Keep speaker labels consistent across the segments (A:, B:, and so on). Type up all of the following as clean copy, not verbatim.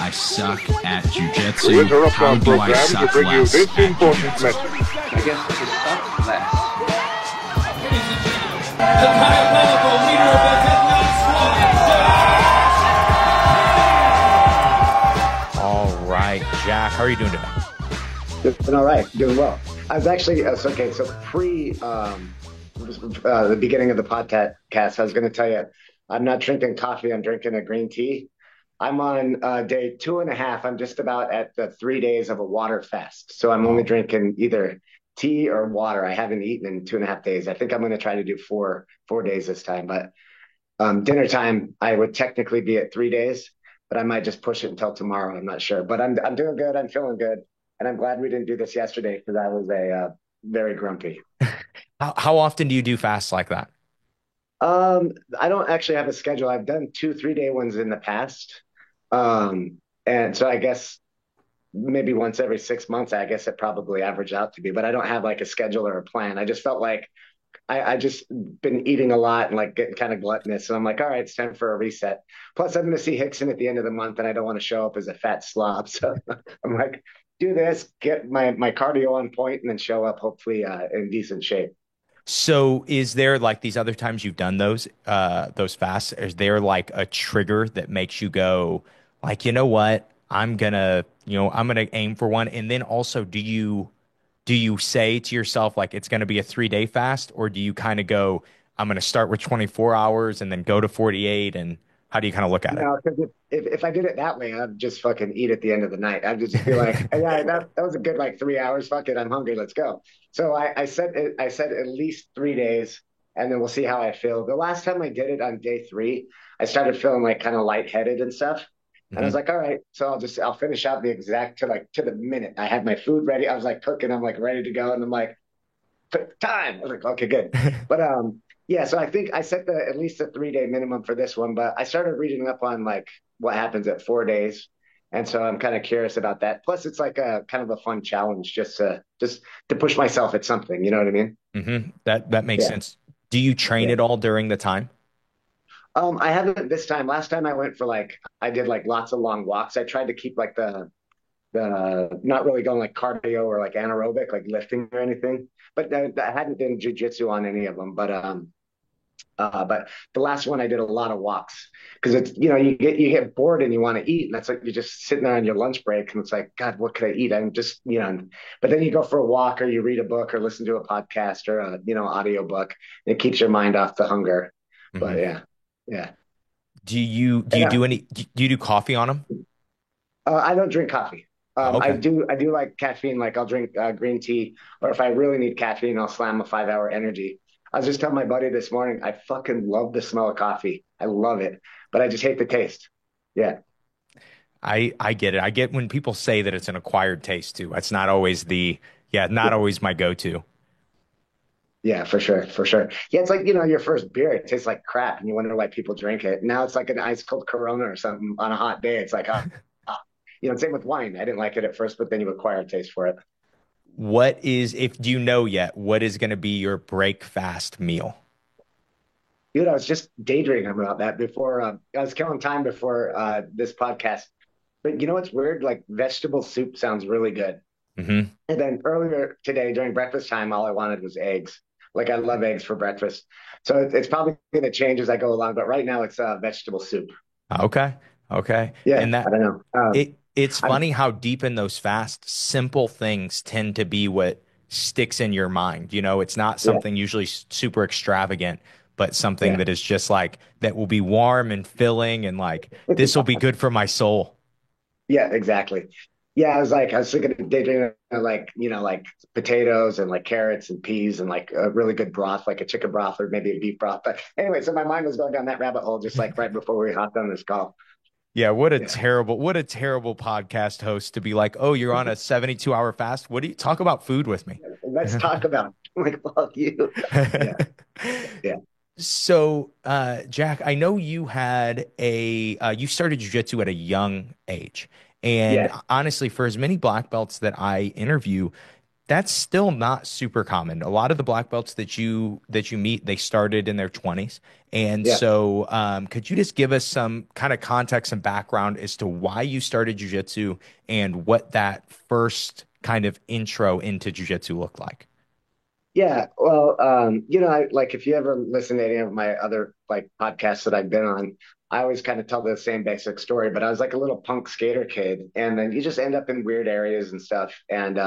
A: I suck at
B: We
A: jujitsu.
B: interrupt
A: How
B: our
A: do I
B: program to
A: suck
B: bring you
A: less
B: this
A: at
B: important
A: jujitsu?
B: message.
C: I guess we could suck less.
D: The diabolical leader of the Headlock Squad, Jack!
E: All right, Jack, how are you doing today?
F: Doing all right, doing well. I was actually so pre the beginning of the podcast, I was going to tell you I'm not drinking coffee. I'm drinking a green tea. I'm on day 2.5. I'm just about at the 3 days of a water fast. So I'm only
E: Oh,
F: drinking either tea or water. I haven't eaten in 2.5 days. I think I'm going to try to do four days this time. But dinner time, I would technically be at 3 days, but I might just push it until tomorrow. I'm not sure. But I'm doing good. I'm feeling good, and I'm glad we didn't do this yesterday because I was very grumpy.
E: how often do you do fasts like that?
F: I don't actually have a schedule. I've done 2 3 day ones in the past. And so I guess maybe once every 6 months, I guess it probably averaged out to be, but I don't have like a schedule or a plan. I just felt like I just been eating a lot and like getting kind of gluttonous. So I'm like, all right, it's time for a reset. Plus, I'm going to see Hickson at the end of the month, and I don't want to show up as a fat slob. So I'm like, do this, get my cardio on point, and then show up hopefully in decent shape.
E: So is there like these other times you've done those fasts, is there like a trigger that makes you go like, you know what? I'm gonna aim for one. And then also do you say to yourself like it's gonna be a 3 day fast, or do you kind of go, I'm gonna start with 24 hours and then go to 48, and how do you kind of look at it?
F: No, because if I did it that way, I'd just fucking eat at the end of the night. I'd just be like, yeah, that was a good like 3 hours. Fuck it, I'm hungry. Let's go. So I said at least 3 days, and then we'll see how I feel. The last time I did it on day three, I started feeling like kind of lightheaded and stuff. And I was
E: Hmm.
F: like, all right, so I'll finish out the exact to the minute. I had my food ready. I was like cooking. I'm like ready to go, and I'm like, time. I was like, okay, good. But yeah, so I think I set the at least a 3 day minimum for this one, but I started reading up on like what happens at 4 days. And so I'm kind of curious about that. Plus, it's like a kind of a fun challenge just to push myself at something. You know what I mean?
E: That makes
F: Yeah,
E: sense. Do you train
F: yeah.
E: at all during the time?
F: I haven't this time. Last time I went for like I did like lots of long walks. I tried to keep like the not really going like cardio or like anaerobic, like lifting or anything. But I hadn't done jujitsu on any of them. But the last one I did a lot of walks because it's you get bored and you want to eat, and that's like you're just sitting there on your lunch break and it's like, God, what could I eat? I'm just but then you go for a walk or you read a book or listen to a podcast or a audio book, and it keeps your mind off the hunger. But
E: Hmm.
F: yeah, yeah.
E: Do
F: And
E: you do any do you do coffee on them?
F: I don't drink coffee. I
E: Okay.
F: do like caffeine. Like I'll drink green tea, or if I really need caffeine, I'll slam a 5 hour energy. I was just telling my buddy this morning, I fucking love the smell of coffee. I love it, but I just hate the taste. Yeah,
E: I get it. I get when people say that it's an acquired taste too. That's not always not
F: yeah,
E: always my go-to.
F: yeah, for sure, for sure. Yeah, it's like your first beer, it tastes like crap, and you wonder why people drink it. Now it's like an ice cold Corona or something on a hot day. It's like ah. Same with wine. I didn't like it at first, but then you acquire a taste for it.
E: What is if do you know yet what is going to be your break fast meal?
F: Dude, I was just daydreaming about that before. I was killing time before this podcast. But you know what's weird? Like vegetable soup sounds really good.
E: Hmm.
F: And then earlier today during breakfast time, all I wanted was eggs. Like I love eggs for breakfast. So it's probably going to change as I go along. But right now it's vegetable soup.
E: Okay. Okay.
F: Yeah,
E: And
F: I
E: that
F: don't know.
E: it's
F: I'm
E: funny how deep in those fasts, simple things tend to be what sticks in your mind. It's not
F: yeah,
E: something usually super extravagant, but something
F: yeah,
E: that is just like that will be warm and filling and like this will be good for my soul.
F: yeah, exactly. Yeah, I was thinking of daydreaming like like potatoes and like carrots and peas and like a really good broth, like a chicken broth or maybe a beef broth. But anyway, so my mind was going down that rabbit hole just like right before we hopped on this call.
E: Yeah,
F: Yeah.
E: what a terrible podcast host to be like, "Oh, you're on a 72-hour fast. What do you talk about food with me?"
F: Let's talk about like fuck you. Yeah, yeah,
E: So, Jack, I know you started jujitsu at a young age. And
F: yeah,
E: honestly, for as many black belts that I interview, that's still not super common. A lot of the black belts that you meet, they started in their 20s. And
F: Yeah.
E: so, could you just give us some kind of context and background as to why you started jujitsu and what that first kind of intro into jujitsu looked like?
F: Yeah, well, I like if you ever listen to any of my other like podcasts that I've been on, I always kind of tell the same basic story, but I was like a little punk skater kid, and then you just end up in weird areas and stuff. And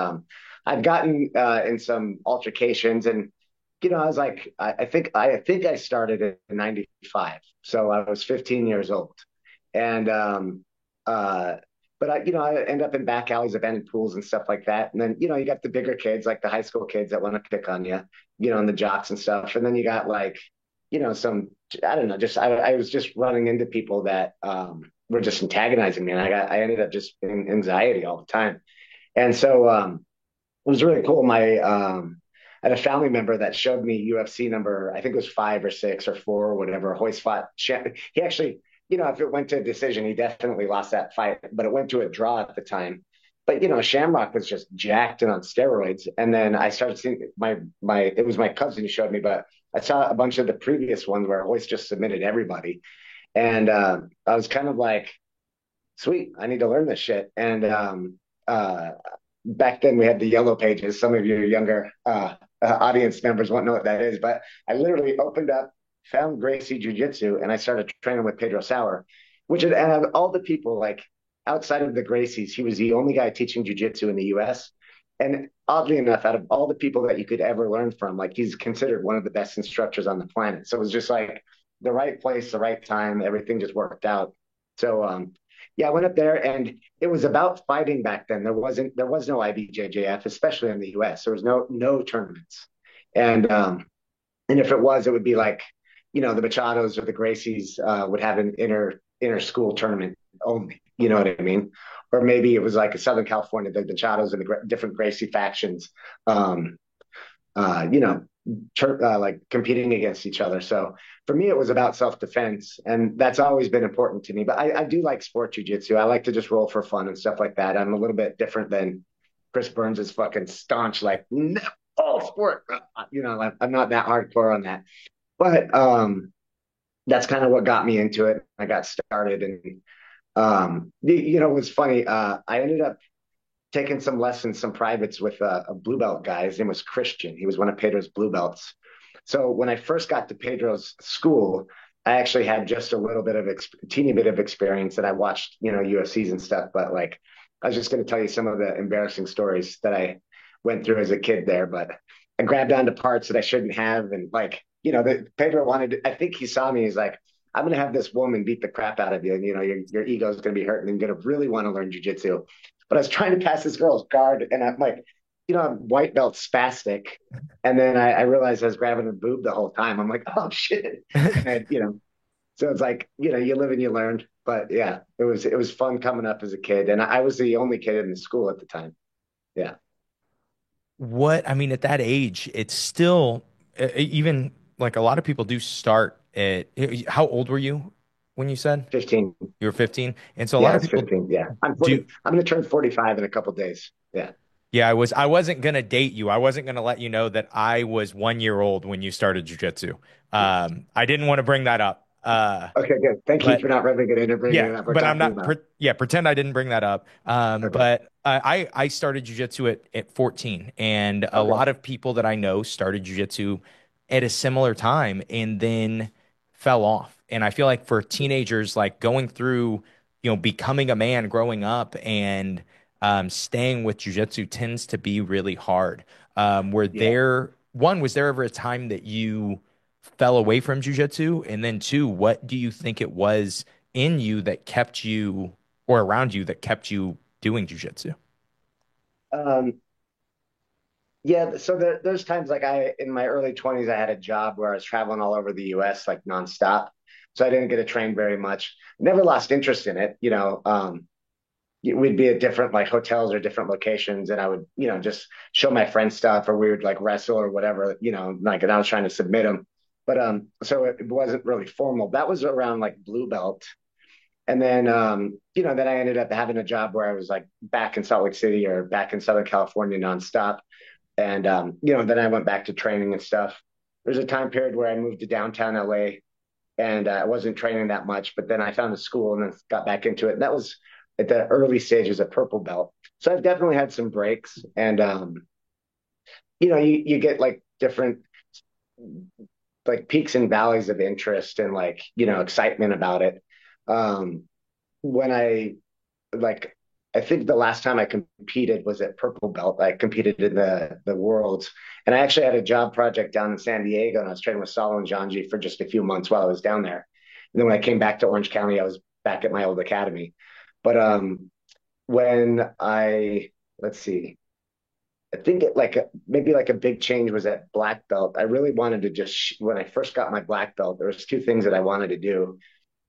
F: I'd gotten in some altercations, and I was like, I think I started in '95, so I was 15 years old, and uh, but I end up in back alleys, abandoned pools and stuff like that. And then, you got the bigger kids, like the high school kids that want to pick on you, and the jocks and stuff. And then you got like, some, I don't know, just, I was just running into people that, were just antagonizing me. And I ended up just in anxiety all the time. And so, it was really cool. I had a family member that showed me UFC number, I think it was 5 or 6 or 4 or whatever. Royce fought. He actually, if it went to a decision, he definitely lost that fight, but it went to a draw at the time. But Shamrock was just jacked and on steroids. And then I started seeing it was my cousin who showed me, but I saw a bunch of the previous ones where Royce just submitted everybody. And I was kind of like, sweet, I need to learn this shit. And back then we had the yellow pages. Some of your younger audience members won't know what that is, but I literally opened up, found Gracie Jiu Jitsu, and I started training with Pedro Sauer, which is, and of all the people, like outside of the Gracies, he was the only guy teaching Jiu Jitsu in the US. And oddly enough, out of all the people that you could ever learn from, like he's considered one of the best instructors on the planet. So it was just like the right place, the right time, everything just worked out. So yeah, I went up there and it was about fighting back then. There was no IBJJF, especially in the US. There was no tournaments. And if it was, it would be like, the Machados or the Gracies would have an inter school tournament only. You know what I mean? Or maybe it was like a Southern California, the Machados and the different Gracie factions, um, uh, you know, like competing against each other. So for me, it was about self defense, and that's always been important to me. But I do like sport jujitsu. I like to just roll for fun and stuff like that. I'm a little bit different than Chris Burns is fucking staunch, like no, all sport. I'm not that hardcore on that. But that's kind of what got me into it. I got started, and it was funny. I ended up taking some lessons, some privates with a blue belt guy. His name was Christian. He was one of Pedro's blue belts. So when I first got to Pedro's school, I actually had just a little bit of teeny bit of experience, and I watched, UFCs and stuff. But like, I was just going to tell you some of the embarrassing stories that I went through as a kid there. But I grabbed onto parts that I shouldn't have, and like, Pedro wanted. I think he saw me. He's like, I'm going to have this woman beat the crap out of you, and your ego is going to be hurt, and you're going to really want to learn jujitsu. But I was trying to pass this girl's guard, and I'm like, I'm white belt spastic. And then I realized I was grabbing her boob the whole time. I'm like, oh shit. And so it's like, you live and you learn. But yeah, it was fun coming up as a kid. And I was the only kid in the school at the time. Yeah.
E: What I mean, at that age, it's still even like a lot of people do start at how old were you when you said
F: 15.
E: you were 15? And so a
F: Yeah,
E: lot of
F: it's
E: people
F: 15. Yeah. I'm
E: do.
F: 40. I'm going to turn 45 in a couple of days. Yeah.
E: Yeah, I wasn't gonna date you. I wasn't gonna let you know that I was 1 year old when you started jujitsu. I didn't want to bring that up.
F: Okay, good. Thank you
E: But
F: for not rubbing it in and bringing it
E: yeah,
F: up. We're
E: but I'm
F: talking
E: not.
F: about.
E: Yeah, pretend I didn't bring that up.
F: Okay.
E: But I started jujitsu at 14, and a
F: Okay.
E: lot of people that I know started jujitsu at a similar time and then fell off. And I feel like for teenagers, like going through, becoming a man, growing up, and staying with jujitsu tends to be really hard.
F: Yeah.
E: Was there ever a time that you fell away from jujitsu? And then two, what do you think it was in you that kept you or around you that kept you doing jujitsu?
F: Um, Yeah, so there's times like in my early 20s, I had a job where I was traveling all over the US like nonstop. So I didn't get to train very much. Never lost interest in it. We'd be at different like hotels or different locations, and I would, just show my friends stuff, or we would like wrestle or whatever, like, and I was trying to submit them. But so it wasn't really formal. That was around like blue belt. And then, then I ended up having a job where I was like back in Salt Lake City or back in Southern California nonstop And then I went back to training and stuff. There's a time period where I moved to downtown LA, and I wasn't training that much, but then I found a school and then got back into it. And that was at the early stages of purple belt. So I've definitely had some breaks, and you get like different like peaks and valleys of interest and like excitement about it. Um, when like I think the last time I competed was at purple belt. I competed in the worlds, and I actually had a job project down in San Diego, and I was training with Salo and Janji for just a few months while I was down there. And then when I came back to Orange County, I was back at my old academy. But when I let's see, I think maybe like a big change was at black belt. I really wanted to when I first got my black belt, there was two things that I wanted to do.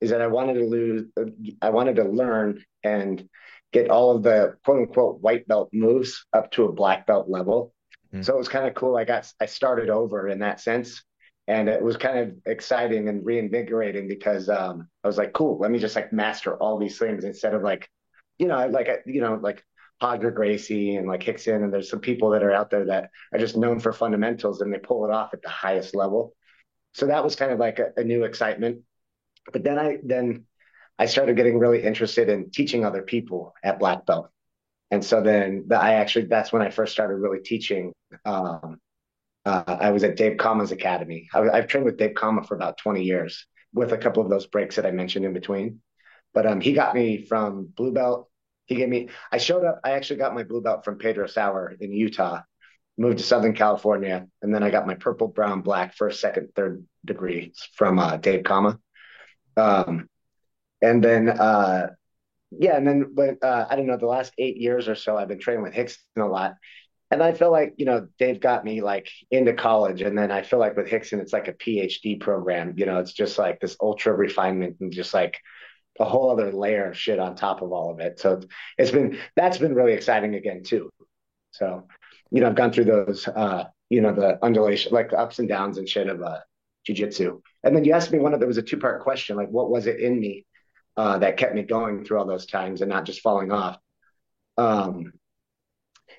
F: Is that I wanted to learn and get all of the quote unquote white belt moves up to a black belt level.
E: Mhm.
F: So it was kind of cool. I started over in that sense, and it was kind of exciting and reinvigorating because I was like, cool, let me just like master all these things instead of like Hodger Gracie and like Hickson, and there's some people that are out there that are just known for fundamentals and they pull it off at the highest level. So that was kind of like a new excitement. But then I started getting really interested in teaching other people at black belt. And so then that's when I first started really teaching. Um, I was at Dave Kama's academy. I've trained with Dave Kama for about 20 years with a couple of those breaks that I mentioned in between. But he got me from blue belt. I showed up, I actually got my blue belt from Pedro Sauer in Utah, moved to Southern California, and then I got my purple, brown, black, first, second, third degrees from Dave Kama. Um, and then yeah, and then but I don't know, the last 8 years or so I've been training with Hickson a lot. And I feel like, Dave got me like into college. And then I feel like with Hickson, it's like a PhD program. It's just like this ultra refinement and just like a whole other layer of shit on top of all of it. So that's been really exciting again too. So, I've gone through those the undulation, like the ups and downs and shit of jujitsu. And then you asked me there was a two-part question, like what was it in me that kept me going through all those times and not just falling off. Um,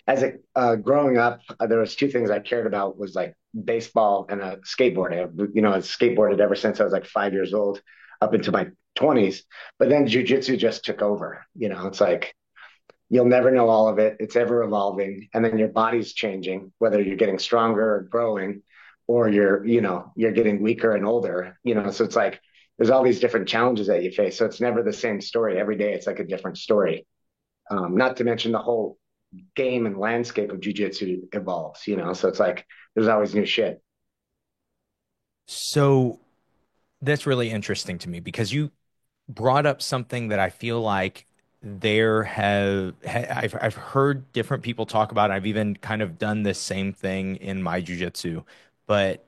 F: as a growing up, there was two things I cared about was like baseball and skateboarding. I skateboarded ever since I was like 5 years old up into my 20s. But then jujitsu just took over. It's like you'll never know all of it. It's ever evolving, and then your body's changing, whether you're getting stronger or growing, or you're getting weaker and older. So it's like there's all these different challenges that you face. So it's never the same story every day. It's like a different story. Not to mention the whole game and landscape of jujitsu evolves. So it's like there's always new shit.
E: So that's really interesting to me because you brought up something that I feel like I've heard different people talk about. I've even kind of done this same thing in my jujitsu, but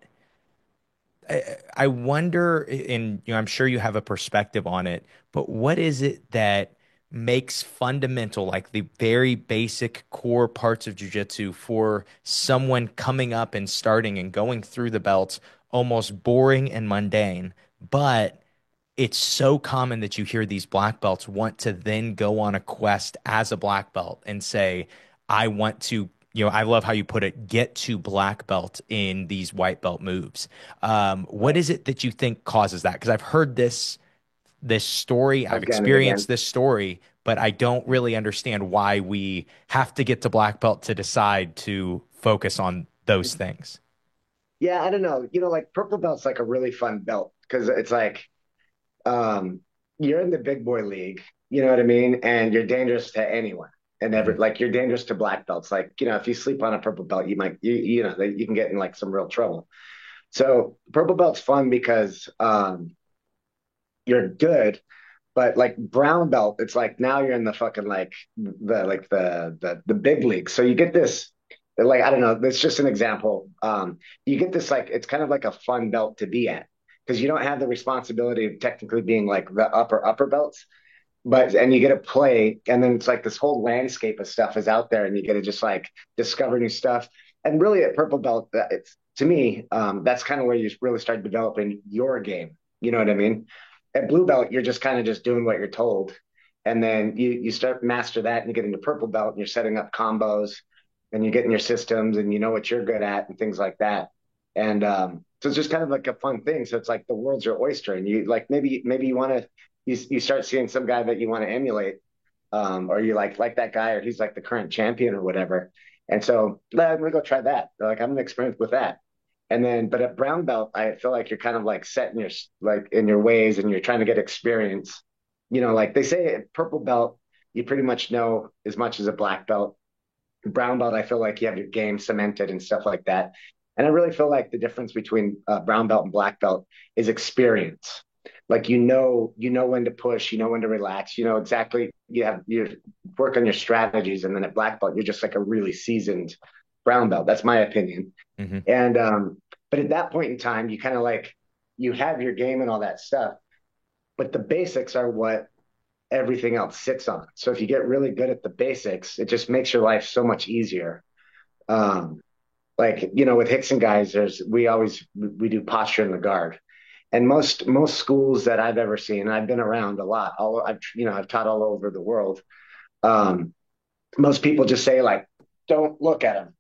E: I wonder, and I'm sure you have a perspective on it, but what is it that makes fundamental, like the very basic core parts of jujitsu for someone coming up and starting and going through the belts almost boring and mundane, but it's so common that you hear these black belts want to then go on a quest as a black belt and say, I want to, I love how you put it, get to black belt in these white belt moves. What is it that you think causes that? Because I've heard this story, I've
F: Again and
E: experienced
F: again.
E: this story, but I don't really understand why we have to get to black belt to decide to focus on those things.
F: Yeah, I don't know. Like purple belt's like a really fun belt because it's like um, you're in the big boy league. You know what I mean? And you're dangerous to anyone. And
E: Mhm.
F: like you're dangerous to black belts. Like if you sleep on a purple belt, you can get in like some real trouble. So purple belt's fun because you're good, but like brown belt, it's like now you're in the fucking the big league. So you get this like I don't know, that's just an example. You get this like it's kind of like a fun belt to be at because you don't have the responsibility of technically being like the upper belts, and you get to play, and then it's like this whole landscape of stuff is out there, and you get to just like discover new stuff. And really, at purple belt, it's to me, that's kind of where you really start developing your game. You know what I mean? At blue belt, you're just kind of just doing what you're told, and then you start master that, and you get into purple belt, and you're setting up combos, and you get in your systems and you know what you're good at and things like that. And so it's just kind of like a fun thing. So it's like the world's your oyster, and you like maybe you want to you start seeing some guy that you want to emulate, or you like that guy, or he's like the current champion or whatever. And so I'm gonna go try that. Like I'm gonna experiment with that. And then, but at brown belt, I feel like you're kind of like set in your like in your ways, and you're trying to get experience. You know, like they say, at purple belt, you pretty much know as much as a black belt. Brown belt, I feel like you have your game cemented and stuff like that. And I really feel like the difference between brown belt and black belt is experience. Like you know when to push, you know when to relax, you know exactly. You work on your strategies, and then at black belt, you're just like a really seasoned brown belt. That's my opinion.
E: Hmm.
F: And but at that point in time, you kind of like you have your game and all that stuff, but the basics are what everything else sits on. So if you get really good at the basics, it just makes your life so much easier. Um, like you know, with Hickson guys, we do posture in the guard, and most schools that I've ever seen, I've been around a lot. I've taught all over the world. Um, Most people just say like, don't look at them,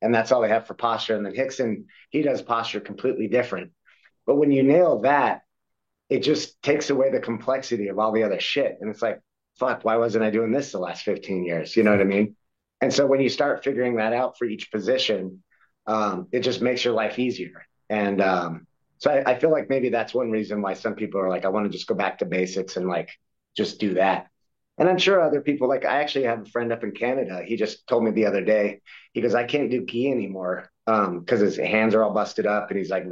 F: and that's all they have for posture. And then Hickson, he does posture completely different. But when you nail that, it just takes away the complexity of all the other shit. And it's like, fuck, why wasn't I doing this the last 15 years? You know what I mean? And so when you start figuring that out for each position, it just makes your life easier. And so I feel like maybe that's one reason why some people are like, I want to just go back to basics and like just do that. And I'm sure other people, like I actually have a friend up in Canada. He just told me the other day, he goes, I can't do gi anymore because his hands are all busted up. And he's like,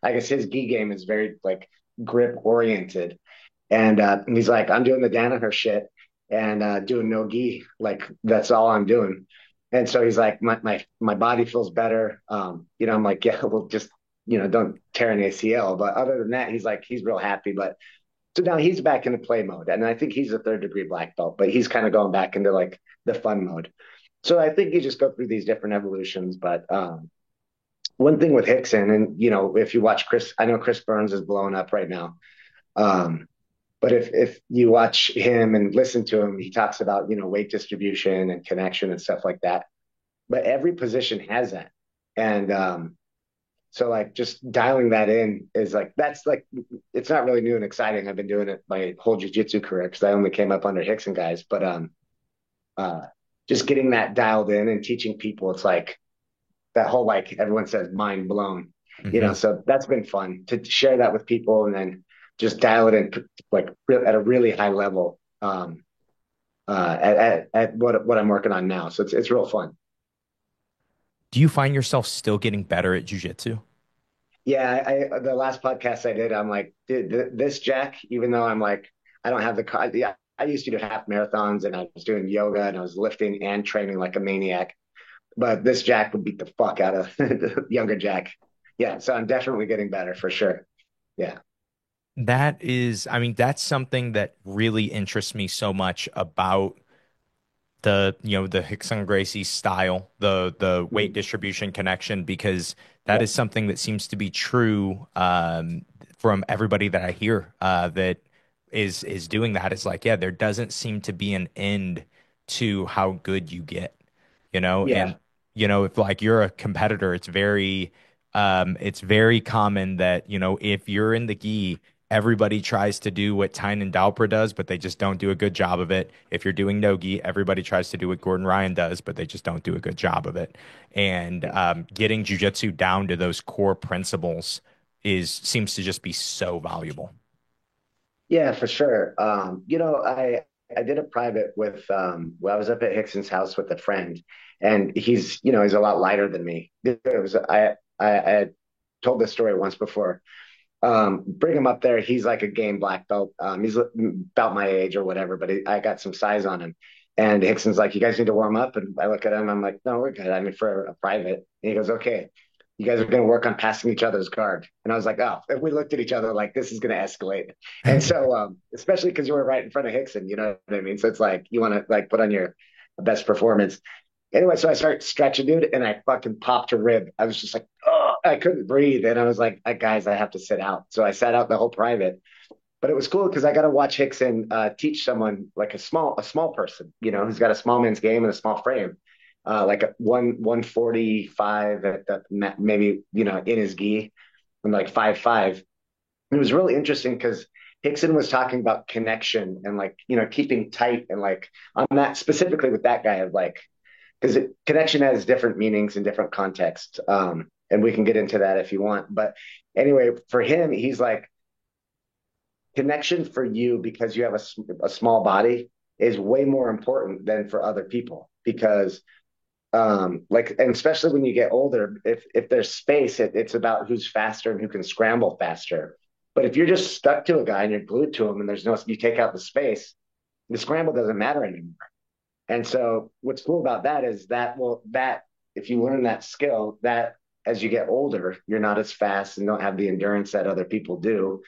F: I guess his gi game is very like grip oriented. And he's like, I'm doing the Danaher shit and doing no gi. Like that's all I'm doing. And so he's like, my body feels better. I'm like, yeah, well, just don't tear an ACL. But other than that, he's like, he's real happy. But so now he's back into play mode, and I think he's a third degree black belt, but he's kind of going back into like the fun mode. So I think you just go through these different evolutions. But one thing with Hickson, and if you watch Chris, I know Chris Burns is blowing up right now. Um, but if you watch him and listen to him, he talks about weight distribution and connection and stuff like that. But every position has that, and so like just dialing that in is like that's like it's not really new and exciting. I've been doing it my whole jujitsu career because I only came up under Hickson guys. But uh, just getting that dialed in and teaching people, it's like that whole like everyone says mind blown.
E: Hmm.
F: So that's been fun to share that with people and then just dial it in like at a really high level at what I'm working on now. So it's real fun.
E: Do you find yourself still getting better at jujitsu?
F: Yeah, the last podcast I did, I'm like, dude, this Jack, even though I'm like, I don't have yeah, I used to do half marathons and I was doing yoga and I was lifting and training like a maniac. But this Jack would beat the fuck out of the younger Jack. Yeah, so I'm definitely getting better for sure. Yeah.
E: That is, I mean, that's something that really interests me so much about the Hickson Gracie style, the weight
F: Mhm.
E: distribution connection, because that
F: Yeah.
E: is something that seems to be true from everybody that I hear that is doing that. It's like, yeah, there doesn't seem to be an end to how good you get,
F: Yeah.
E: and if like you're a competitor, it's very common that, if you're in the gi, everybody tries to do what Tynan Dalpra does, but they just don't do a good job of it. If you're doing nogi, everybody tries to do what Gordon Ryan does, but they just don't do a good job of it. And getting jujitsu down to those core principles is seems to just be so valuable.
F: Yeah, for sure. I did a private with well, I was up at Hickson's house with a friend, and he's a lot lighter than me. It was I had told this story once before. Bring him up there. He's like a game black belt. He's about my age or whatever, but I got some size on him. And Hickson's like, "You guys need to warm up." And I look at him. I'm like, "No, we're good. I mean, for a private." And he goes, "Okay, you guys are going to work on passing each other's guard." And I was like, "Oh," we looked at each other like this is going to escalate. And so, especially because you were right in front of Hickson, you know what I mean? So it's like you want to like put on your best performance. Anyway, so I start stretching, dude, and I fucking popped a rib. I was just like, oh, I couldn't breathe. And I was like, guys, I have to sit out. So I sat out the whole private. But it was cool because I got to watch Hickson teach someone like a small person, who's got a small man's game and a small frame. like a 145 at the maybe, in his gi, and like 5'5". It was really interesting because Hickson was talking about connection and like, keeping tight, and like on that specifically with that guy of like, because connection has different meanings in different contexts. And we can get into that if you want. But anyway, for him, he's like, connection for you because you have a small body is way more important than for other people, because like, and especially when you get older, if there's space, it's about who's faster and who can scramble faster. But if you're just stuck to a guy and you're glued to him and there's no, you take out the scramble doesn't matter anymore. And so what's cool about that is that, well, that if you learn that skill, that as you get older, you're not as fast and don't have the endurance that other people do.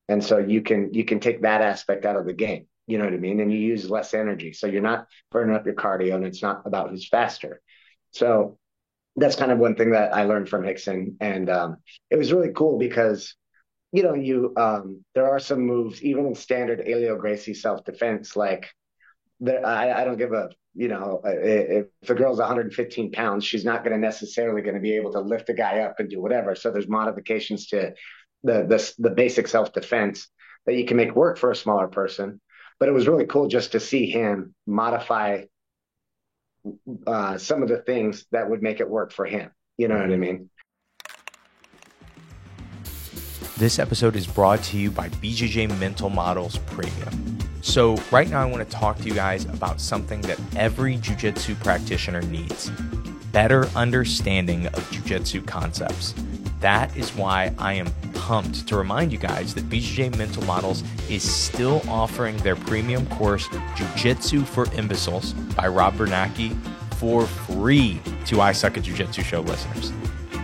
F: And so you can take that aspect out of the game. You know what I mean? And you use less energy. So you're not burning up your cardio, and it's not about who's faster. So that's kind of one thing that I learned from Hickson. And it was really cool because, there are some moves, even in standard Helio Gracie self-defense, like I don't give a, if the girl's 115 pounds, she's not going to necessarily going to be able to lift the guy up and do whatever. So there's modifications to the basic self defense that you can make work for a smaller person. But it was really cool just to see him modify some of the things that would make it work for him. You know what I mean?
E: This episode is brought to you by BJJ Mental Models Premium. So right now I want to talk to you guys about something that every jiu-jitsu practitioner needs: better understanding of jiu-jitsu concepts. That is why I am pumped to remind you guys that BJJ Mental Models is still offering their premium course, Jiu-Jitsu for Imbeciles by Rob Bernacki, for free to I Suck at Jiu-Jitsu show listeners.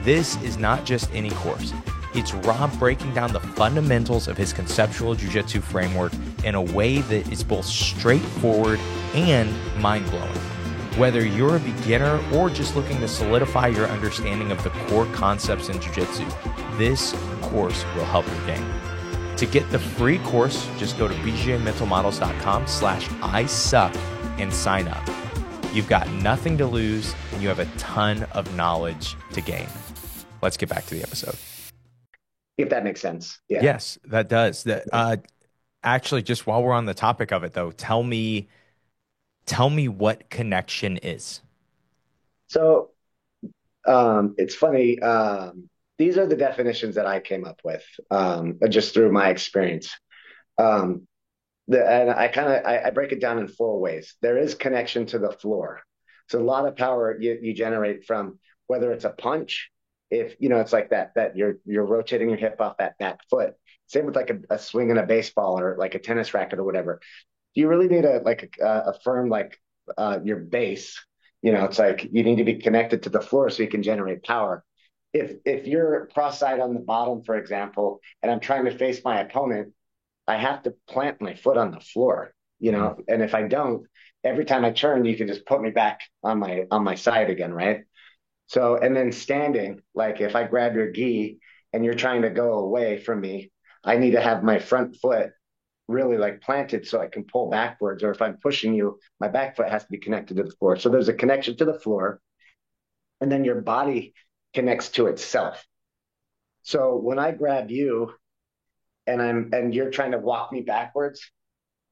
E: This is not just any course. It's Rob breaking down the fundamentals of his conceptual jiu-jitsu framework in a way that is both straightforward and mind-blowing. Whether you're a beginner or just looking to solidify your understanding of the core concepts in jiu-jitsu, this course will help your game. To get the free course, just go to bjmentalmodels.com/ISuck and sign up. You've got nothing to lose, and you have a ton of knowledge to gain. Let's get back to the episode.
F: If that makes sense. Yeah.
E: Yes, that does. Actually, just while we're on the topic of it, though, tell me what connection is.
F: So it's funny. These are the definitions that I came up with just through my experience. And I break it down in four ways. There is connection to the floor. So a lot of power you generate from whether it's a punch, if it's like that you're rotating your hip off that back foot. Same with like a swing in a baseball or like a tennis racket or whatever. You really need a firm your base. It's like you need to be connected to the floor so you can generate power. If you're cross-eyed on the bottom, for example, and I'm trying to face my opponent, I have to plant my foot on the floor, and if I don't, every time I turn, you can just put me back on my side again, right? So, and then standing, like if I grab your gi and you're trying to go away from me, I need to have my front foot really like planted so I can pull backwards. Or if I'm pushing you, my back foot has to be connected to the floor. So there's a connection to the floor, and then your body connects to itself. So when I grab you and you're trying to walk me backwards,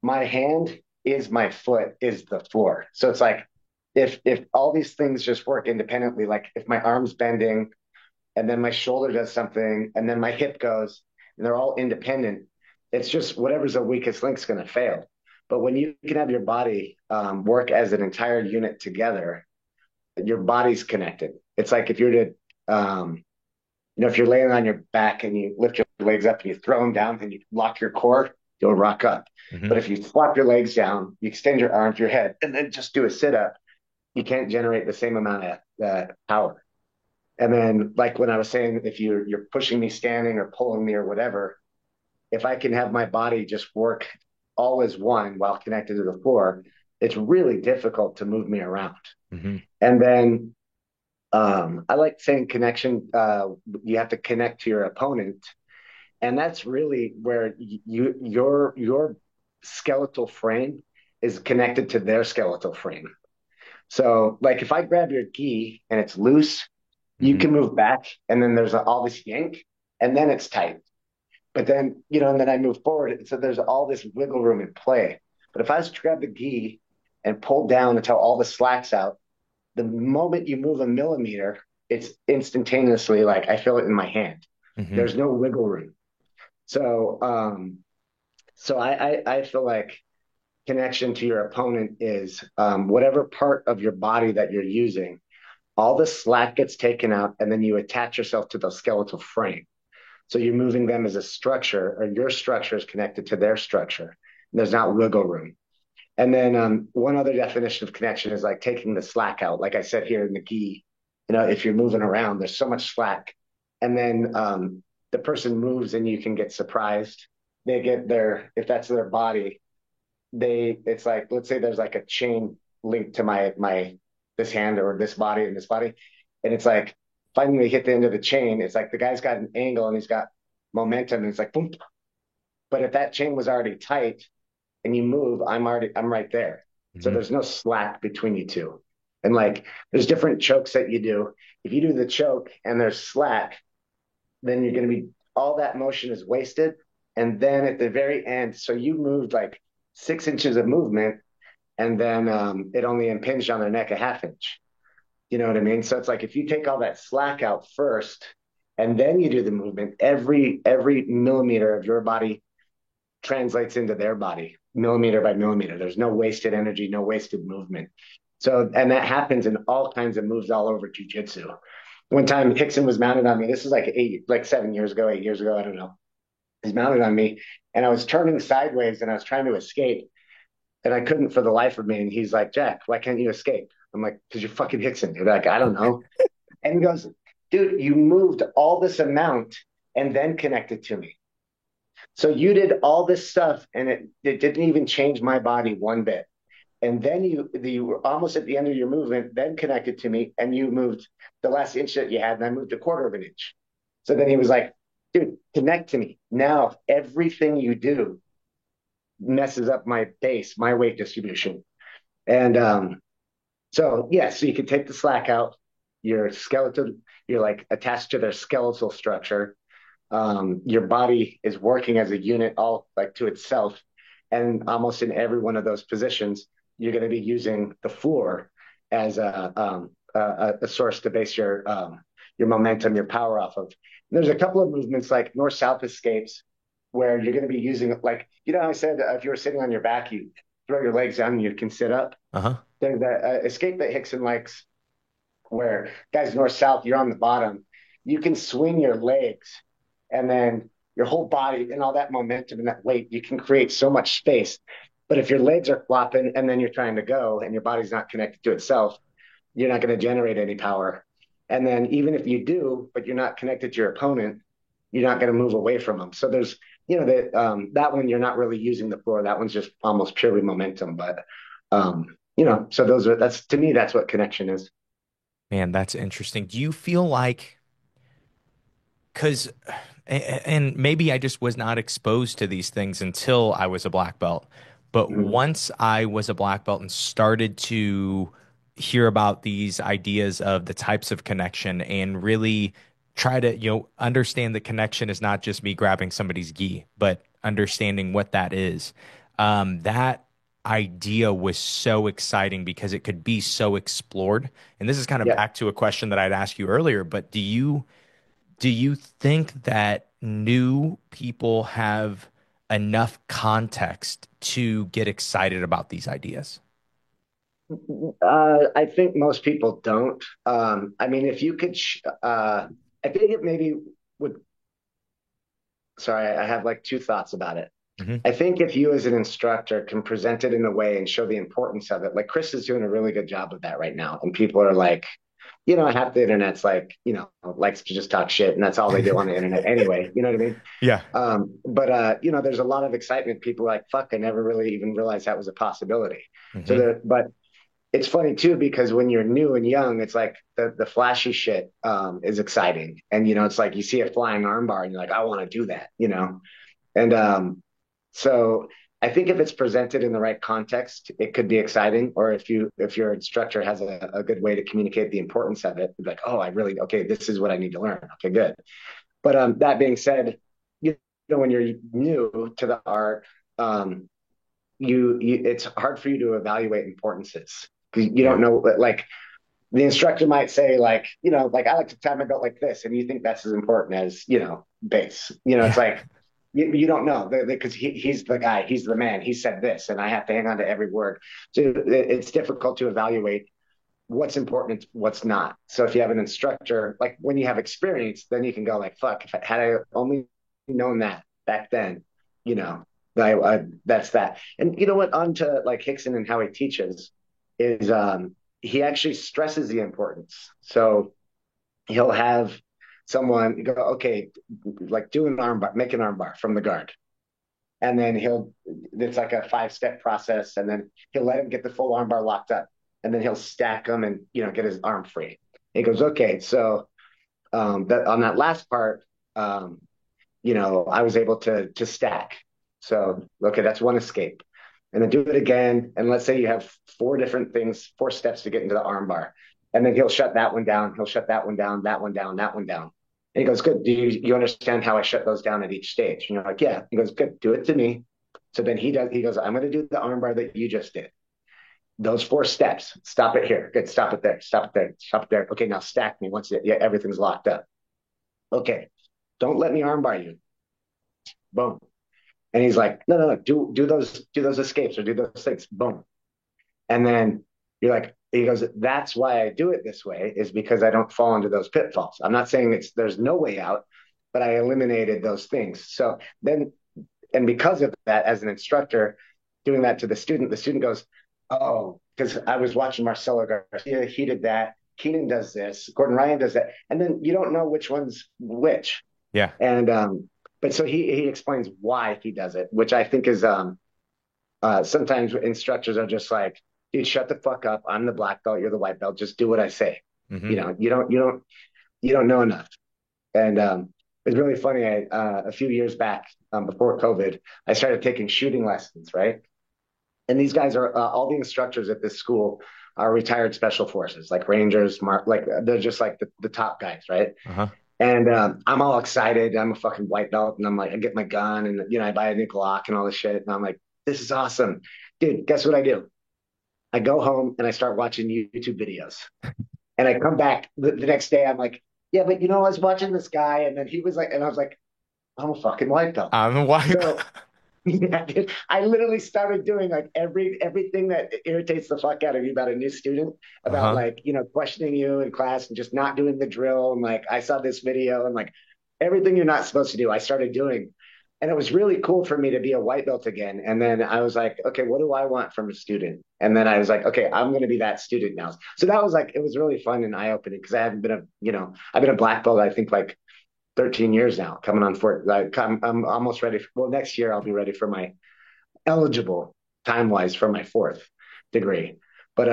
F: my hand is my foot is the floor. So it's like if all these things just work independently, like if my arm's bending and then my shoulder does something and then my hip goes, and they're all independent, it's just whatever's the weakest link's going to fail. But when you can have your body work as an entire unit together, your body's connected. It's like if you're to, if you're laying on your back and you lift your legs up and you throw them down and you lock your core, you'll rock up. Mm-hmm. But if you flop your legs down, you extend your arms, your head, and then just do a sit up, you can't generate the same amount of power. And then, like when I was saying, if you're pushing me standing or pulling me or whatever, if I can have my body just work all as one while connected to the floor, it's really difficult to move me around. Mm-hmm. And then I like saying connection. You have to connect to your opponent, and that's really where your skeletal frame is connected to their skeletal frame. So like if I grab your gi and it's loose, you
E: Hmm.
F: can move back, and then there's all this yank, and then it's tight. But then, and then I move forward. So there's all this wiggle room in play. But if I was to grab the gi and pull down until all the slack's out, the moment you move a millimeter, it's instantaneously like I feel it in my hand.
E: Hmm.
F: There's no wiggle room. So, so I feel like connection to your opponent is whatever part of your body that you're using, all the slack gets taken out, and then you attach yourself to the skeletal frame. So you're moving them as a structure, or your structure is connected to their structure. There's not wiggle room. And then one other definition of connection is like taking the slack out. Like I said here in the gi, if you're moving around, there's so much slack. And then the person moves and you can get surprised. They get if that's their body, it's like, let's say there's like a chain linked to this hand or this body and this body. And it's like, finally hit the end of the chain. It's like the guy's got an angle and he's got momentum. And it's like, boom. But if that chain was already tight, and you move, I'm right there. So
E: Hmm.
F: there's no slack between you two. And like there's different chokes that you do. If you do the choke and there's slack, then you're going to be all that motion is wasted. And then at the very end, so you moved like 6 inches of movement, and then it only impinged on their neck a half inch. You know what I mean? So it's like if you take all that slack out first, and then you do the movement, every millimeter of your body translates into their body millimeter by millimeter. There's no wasted energy, no wasted movement. So, and that happens in all kinds of moves all over jujitsu. One time Hickson was mounted on me. This is like 7 years ago, 8 years ago. I don't know. He's mounted on me, and I was turning sideways and I was trying to escape, and I couldn't for the life of me. And he's like, Jack, why can't you escape? I'm like, because you're fucking Hickson, dude. Like, I don't know. And he goes, dude, you moved all this amount and then connected to me. So you did all this stuff, and it didn't even change my body one bit. And then you were almost at the end of your movement, then connected to me, and you moved the last inch that you had, and I moved a quarter of an inch. So then he was like, dude, connect to me. Now everything you do messes up my base, my weight distribution. And so yeah, so you could take the slack out, your skeletal, you're like attached to their skeletal structure. Your body is working as a unit all like to itself. And almost in every one of those positions, you're going to be using the floor as a source to base your momentum, your power off of. And there's a couple of movements like north-south escapes where you're going to be using like, how I said, if you were sitting on your back, you throw your legs down and you can sit up.
E: Uh-huh.
F: There's that escape that Hickson likes where guys north-south, you're on the bottom. You can swing your legs and then your whole body and all that momentum and that weight, you can create so much space. But if your legs are flopping and then you're trying to go and your body's not connected to itself, you're not going to generate any power. And then even if you do, but you're not connected to your opponent, you're not going to move away from them. So there's, that one you're not really using the floor. That one's just almost purely momentum. But so that's to me, that's what connection is.
E: Man, that's interesting. Do you feel like, because, and maybe I just was not exposed to these things until I was a black belt, but
F: Mhm.
E: once I was a black belt and started to hear about these ideas of the types of connection and really try to, understand the connection is not just me grabbing somebody's gi, but understanding what that is. That idea was so exciting because it could be so explored. And this is kind of
F: Yeah.
E: back to a question that I'd asked you earlier, but do you think that new people have enough context to get excited about these ideas?
F: I think most people don't. I mean, if you could, I think it maybe would. Sorry, I have like two thoughts about it.
E: Hmm.
F: I think if you as an instructor can present it in a way and show the importance of it, like Chris is doing a really good job of that right now. And people are like, half the internet's like, likes to just talk shit, and that's all they do on the internet anyway. You know what I mean?
E: Yeah.
F: But there's a lot of excitement. People are like, fuck, I never really even realized that was a possibility. So
E: Hmm.
F: there, but it's funny too because when you're new and young, it's like the flashy shit is exciting, and it's like you see a flying armbar and you're like, I want to do that, and so I think if it's presented in the right context, it could be exciting. Or if your instructor has a good way to communicate the importance of it, like, oh, I really okay, this is what I need to learn. Okay, good. But that being said, you know, when you're new to the art, you it's hard for you to evaluate importances because you don't
E: Yeah.
F: know. Like the instructor might say, like, you know, like I like to tie my belt like this, and you think that's as important as, you know, bass. You know, it's
E: Yeah.
F: like you don't know because he's the guy, he's the man, he said this, and I have to hang on to every word. So it's difficult to evaluate what's important, what's not. So if you have an instructor, like when you have experience, then you can go like, fuck, if I had I only known that back then, you know, that's that. And you know what? On to like Hickson and how he teaches is he actually stresses the importance. So he'll have someone go, okay, like do an arm bar, make an arm bar from the guard. And then it's like a 5-step process. And then he'll let him get the full arm bar locked up. And then he'll stack them and, you know, get his arm free. He goes, okay, so that on that last part, you know, I was able to stack. So, okay, that's one escape. And then do it again. And let's say you have 4 steps to get into the arm bar. And then he'll shut that one down. He'll shut that one down, that one down, that one down. And he goes, good. Do you understand how I shut those down at each stage? And you're like, yeah. He goes, good. Do it to me. So then he goes, I'm going to do the arm bar that you just did. Those 4 steps. Stop it here. Good. Stop it there. Stop it there. Stop it there. Okay. Now stack me yeah, everything's locked up. Okay. Don't let me armbar you. Boom. And he's like, no, no, no, do those escapes or do those things. Boom. And then he goes, that's why I do it this way, is because I don't fall into those pitfalls. I'm not saying there's no way out, but I eliminated those things. So then, and because of that, as an instructor, doing that to the student goes, oh, because I was watching Marcelo Garcia, he did that. Keenan does this. Gordon Ryan does that. And then you don't know which one's which.
E: Yeah.
F: And but so he explains why he does it, which I think is sometimes instructors are just like, dude, shut the fuck up. I'm the black belt, you're the white belt. Just do what I say.
E: Hmm.
F: You know, you don't know enough. And it's really funny. A few years back, before COVID, I started taking shooting lessons, right? And these guys are all the instructors at this school are retired special forces, like Rangers, like they're just like the top guys, right?
E: Uh-huh.
F: And I'm all excited. I'm a fucking white belt, and I'm like, I get my gun, and I buy a new Glock and all this shit, and I'm like, this is awesome, dude. Guess what I do? I go home and I start watching YouTube videos, and I come back the next day. I'm like, yeah, but I was watching this guy, and then he was like, and I was like, I'm a fucking white belt.
E: I'm why.
F: So yeah, dude, I literally started doing like everything that irritates the fuck out of you about a new student, about
E: Uh-huh.
F: like, questioning you in class and just not doing the drill. And like, I saw this video and like everything you're not supposed to do, I started doing. And it was really cool for me to be a white belt again. And then I was like, okay, what do I want from a student? And then I was like, okay, I'm going to be that student now. So that was like, it was really fun and eye opening because I haven't been I've been a black belt, I think like 13 years now, coming on for it. Like, I'm almost ready. Well, next year I'll be ready for my eligible time wise for my fourth degree. But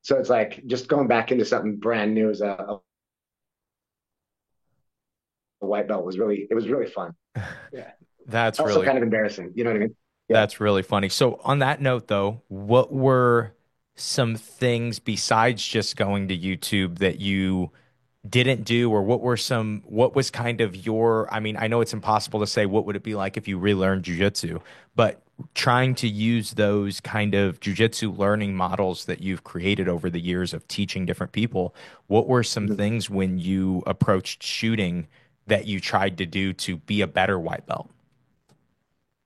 F: so it's like just going back into something brand new as a white belt it was really fun. Yeah.
E: That's
F: Also
E: really
F: kind of embarrassing. You know what I mean? Yeah.
E: That's really funny. So on that note though, what were some things besides just going to YouTube that you didn't do, or what was kind of your, I mean, I know it's impossible to say what would it be like if you relearned jujitsu, but trying to use those kind of jujitsu learning models that you've created over the years of teaching different people, what were some things when you approached shooting that you tried to do to be a better white belt?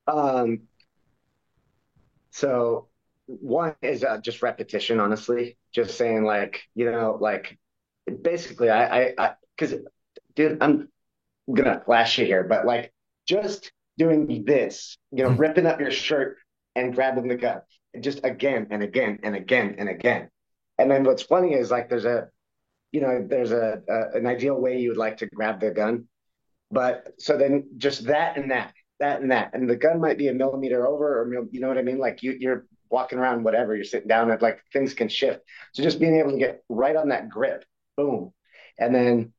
F: Um, so one is just repetition, honestly, just saying like, like basically because dude, I'm gonna flash you here, but like just doing this, ripping up your shirt and grabbing the gun, and just again and again and again and again. And then what's funny is like there's an ideal way you would like to grab the gun, but so then just that and that and that, and the gun might be a millimeter over, or you know what I mean? Like you're walking around, whatever, you're sitting down, and like things can shift. So just being able to get right on that grip, boom, and then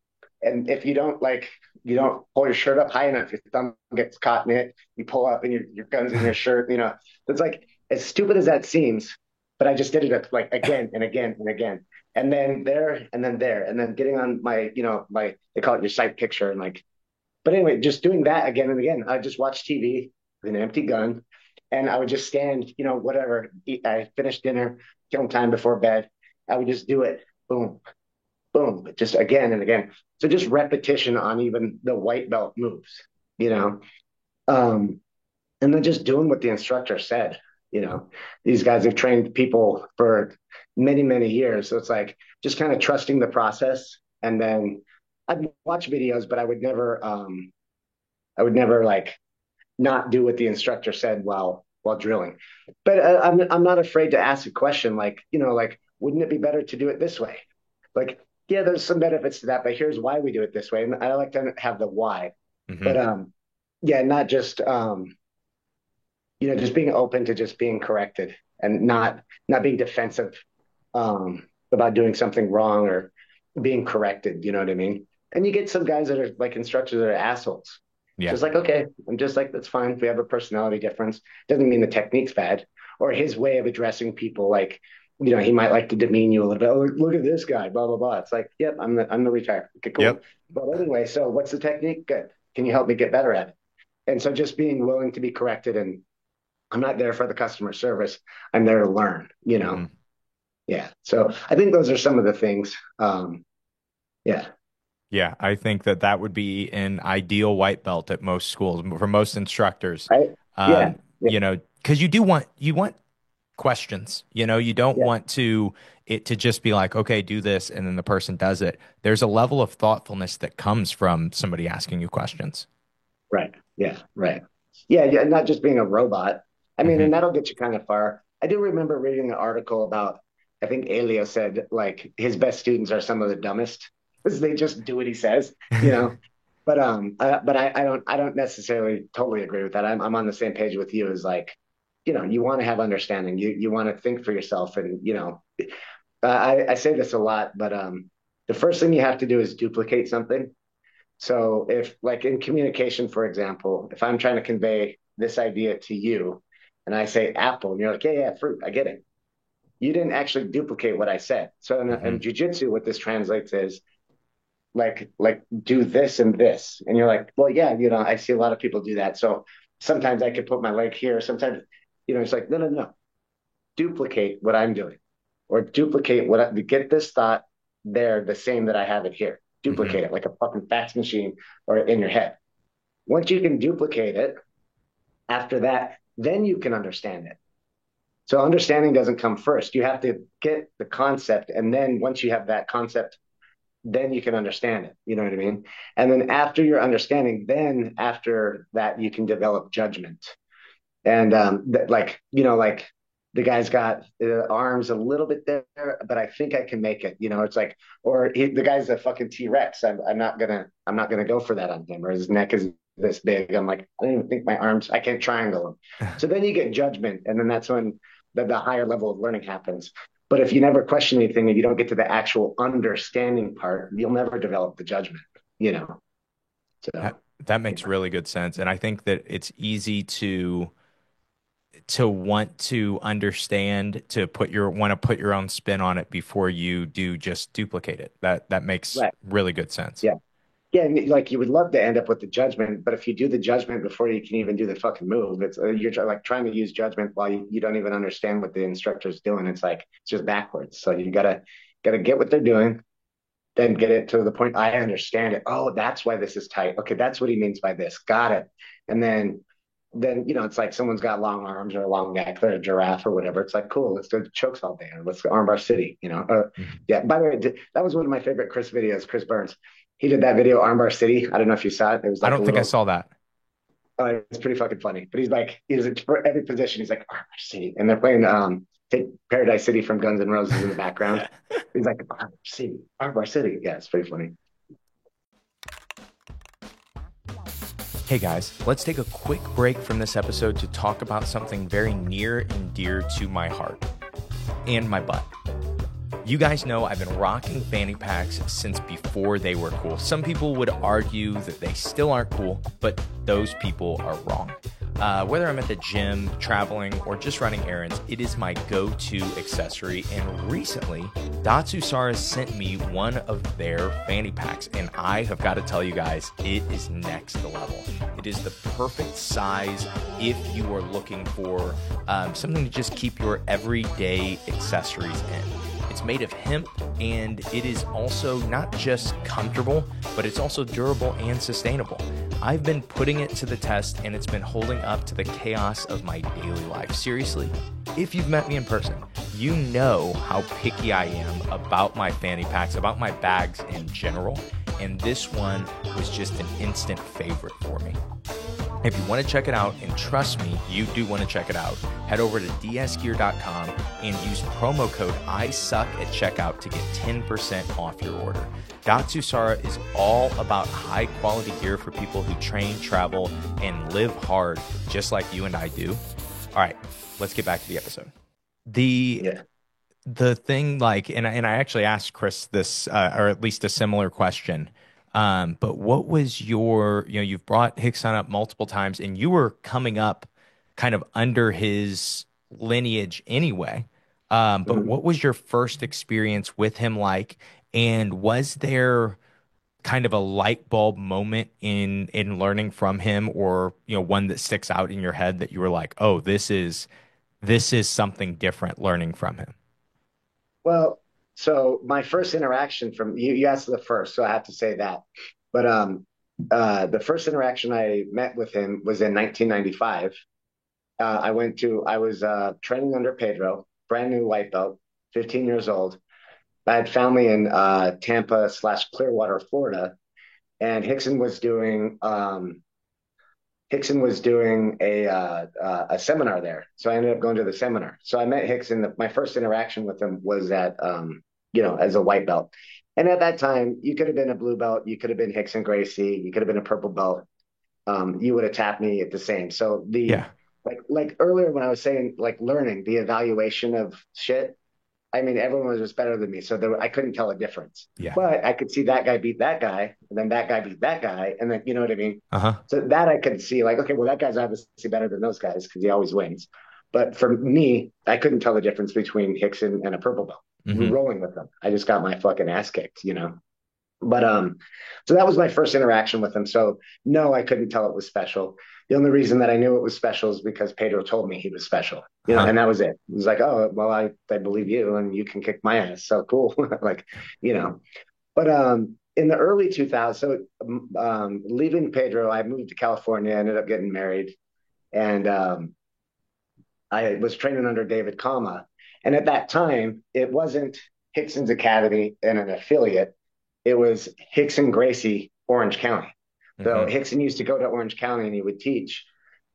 F: And if you don't pull your shirt up high enough, your thumb gets caught in it. You pull up and your gun's in your shirt. It's like as stupid as that seems, but I just did it like again and again and again, and then there and then there, and then getting on my they call it your sight picture and like. But anyway, just doing that again and again. I just watch TV with an empty gun, and I would just stand, whatever. I finished dinner, killing time before bed. I would just do it. Boom, boom, just again and again. So just repetition on even the white belt moves, you know, um, and then just doing what the instructor said. These guys have trained people for many, many years. So it's like just kind of trusting the process. And then I'd watch videos, but I would never like not do what the instructor said while drilling. But I'm not afraid to ask a question like, like, wouldn't it be better to do it this way? Like, yeah, there's some benefits to that, but here's why we do it this way. And I like to have the why.
E: Hmm.
F: But yeah, not just just being open to just being corrected and not being defensive about doing something wrong or being corrected. You know what I mean? And you get some guys that are like instructors that are assholes.
E: Yeah.
F: Just like, okay, I'm just like, that's fine. We have a personality difference. Doesn't mean the technique's bad or his way of addressing people. Like, he might like to demean you a little bit. Oh, look at this guy, blah, blah, blah. It's like, yep, I'm the retire. Okay, cool.
E: Yep.
F: But anyway, so what's the technique? Good. Can you help me get better at it? And so just being willing to be corrected, and I'm not there for the customer service. I'm there to learn.
E: Mhm.
F: Yeah. So I think those are some of the things. Yeah.
E: Yeah, I think that would be an ideal white belt at most schools for most instructors.
F: Right. Yeah. Yeah.
E: Because you want questions. You don't
F: Yeah.
E: want it to just be like, okay, do this, and then the person does it. There's a level of thoughtfulness that comes from somebody asking you questions.
F: Right. Yeah. Right. Yeah. Yeah. Not just being a robot. I mean,
E: Hmm.
F: and that'll get you kind of far. I do remember reading an article about, I think Elio said like his best students are some of the dumbest because they just do what he says, you know. But I don't necessarily totally agree with that. I'm on the same page with you as like, you want to have understanding. You want to think for yourself, and I say this a lot, but the first thing you have to do is duplicate something. So if like in communication, for example, if I'm trying to convey this idea to you and I say apple and you're like, yeah, yeah, fruit, I get it. You didn't actually duplicate what I said. So in
E: Hmm.
F: jujitsu, what this translates is like do this and this. And you're like, well, yeah, I see a lot of people do that. So sometimes I could put my leg here. Sometimes, it's like, no, no, no, duplicate what I'm doing or duplicate get this thought there, the same that I have it here.
E: Hmm.
F: Duplicate it like a fucking fax machine or in your head. Once you can duplicate it, after that, then you can understand it. So understanding doesn't come first. You have to get the concept. And then once you have that concept, then you can understand it. You know what I mean? And then after your understanding, then after that, you can develop judgment. And like the guy's got the arms a little bit there, but I think I can make it. It's like, the guy's a fucking T-Rex. I'm not gonna go for that on him. Or his neck is this big. I'm like, I don't even think my arms. I can't triangle them. So then you get judgment, and then that's when the higher level of learning happens. But if you never question anything and you don't get to the actual understanding part, you'll never develop the judgment. You know. So
E: That
F: yeah.
E: makes really good sense, and I think that it's easy to want to understand, to want to put your own spin on it before you do just duplicate it. That makes
F: Right.
E: really good sense.
F: Yeah. Yeah, and like you would love to end up with the judgment, but if you do the judgment before you can even do the fucking move, it's you're like trying to use judgment while you don't even understand what the instructor's doing. It's like it's just backwards. So you gotta get what they're doing, then get it to the point I understand it. Oh, that's why this is tight. Okay, that's what he means by this. Got it. And then it's like someone's got long arms or a long neck, they're a giraffe or whatever. It's like cool, let's do chokes all day, or let's go armbar city.
E: Mhm.
F: Yeah. By the way, that was one of my favorite Chris videos. Chris Burns, he did that video Armbar City. I don't know if you saw it. It was
E: I
F: like a
E: don't think I
F: little.
E: saw that.
F: It's pretty fucking funny. But he's for every position. He's like Armbar City, and they're playing take Paradise City from Guns N' Roses in the background. He's like Armbar City, Armbar City. Yeah, it's pretty funny.
E: Hey guys, let's take a quick break from this episode to talk about something very near and dear to my heart and my butt. You guys know I've been rocking fanny packs since before they were cool. Some people would argue that they still aren't cool, but those people are wrong. Whether I'm at the gym, traveling, or just running errands, it is my go-to accessory. And recently, Datsusara sent me one of their fanny packs, and I have got to tell you guys, it is next level. It is the perfect size if you are looking for something to just keep your everyday accessories in. It's made of hemp, and it is also not just comfortable, but it's also durable and sustainable. I've been putting it to the test, and it's been holding up to the chaos of my daily life. Seriously, if you've met me in person, you know how picky I am about my fanny packs, about my bags in general, and this one was just an instant favorite for me. If you want to check it out, and trust me, you do want to check it out, head over to dsgear.com and use promo code ISUCK at checkout to get 10% off your order. Datsusara is all about high quality gear for people who train, travel, and live hard, just like you and I do. All right, let's get back to the episode. The thing, like, and I actually asked Chris this, or at least a similar question. But what was your, you've brought Rickson up multiple times, and you were coming up kind of under his lineage anyway. But what was your first experience with him like? And was there kind of a light bulb moment in learning from him, or, one that sticks out in your head that you were like, oh, this is something different learning from him?
F: Well, so my first interaction from you asked the first, so I have to say that. But the first interaction I met with him was in 1995. I was training under Pedro, brand new white belt, 15 years old. I had family in Tampa/Clearwater, Florida, and Rickson was doing a seminar there. So I ended up going to the seminar. So I met Rickson. My first interaction with him was at as a white belt. And at that time, you could have been a blue belt, you could have been Rickson Gracie, you could have been a purple belt. You would have tapped me at the same. So like earlier when I was saying like learning the evaluation of shit, I mean everyone was just better than me, so I couldn't tell a difference.
E: Yeah.
F: But I could see that guy beat that guy, and then that guy beat that guy, and then you know what I mean.
E: Uh-huh.
F: So that I could see like, okay, well that guy's obviously better than those guys because he always wins. But for me, I couldn't tell the difference between Rickson and a purple belt. Rolling with them. I just got my fucking ass kicked, But so that was my first interaction with him. So no, I couldn't tell it was special. The only reason that I knew it was special is because Pedro told me he was special, and that was it. It was like, oh, well, I believe you, and you can kick my ass. So cool, like, But in the early 2000s, so leaving Pedro, I moved to California, ended up getting married, and I was training under David Kama. And at that time, it wasn't Rickson's Academy and an affiliate. It was Rickson Gracie, Orange County. So Rickson used to go to Orange County and he would teach.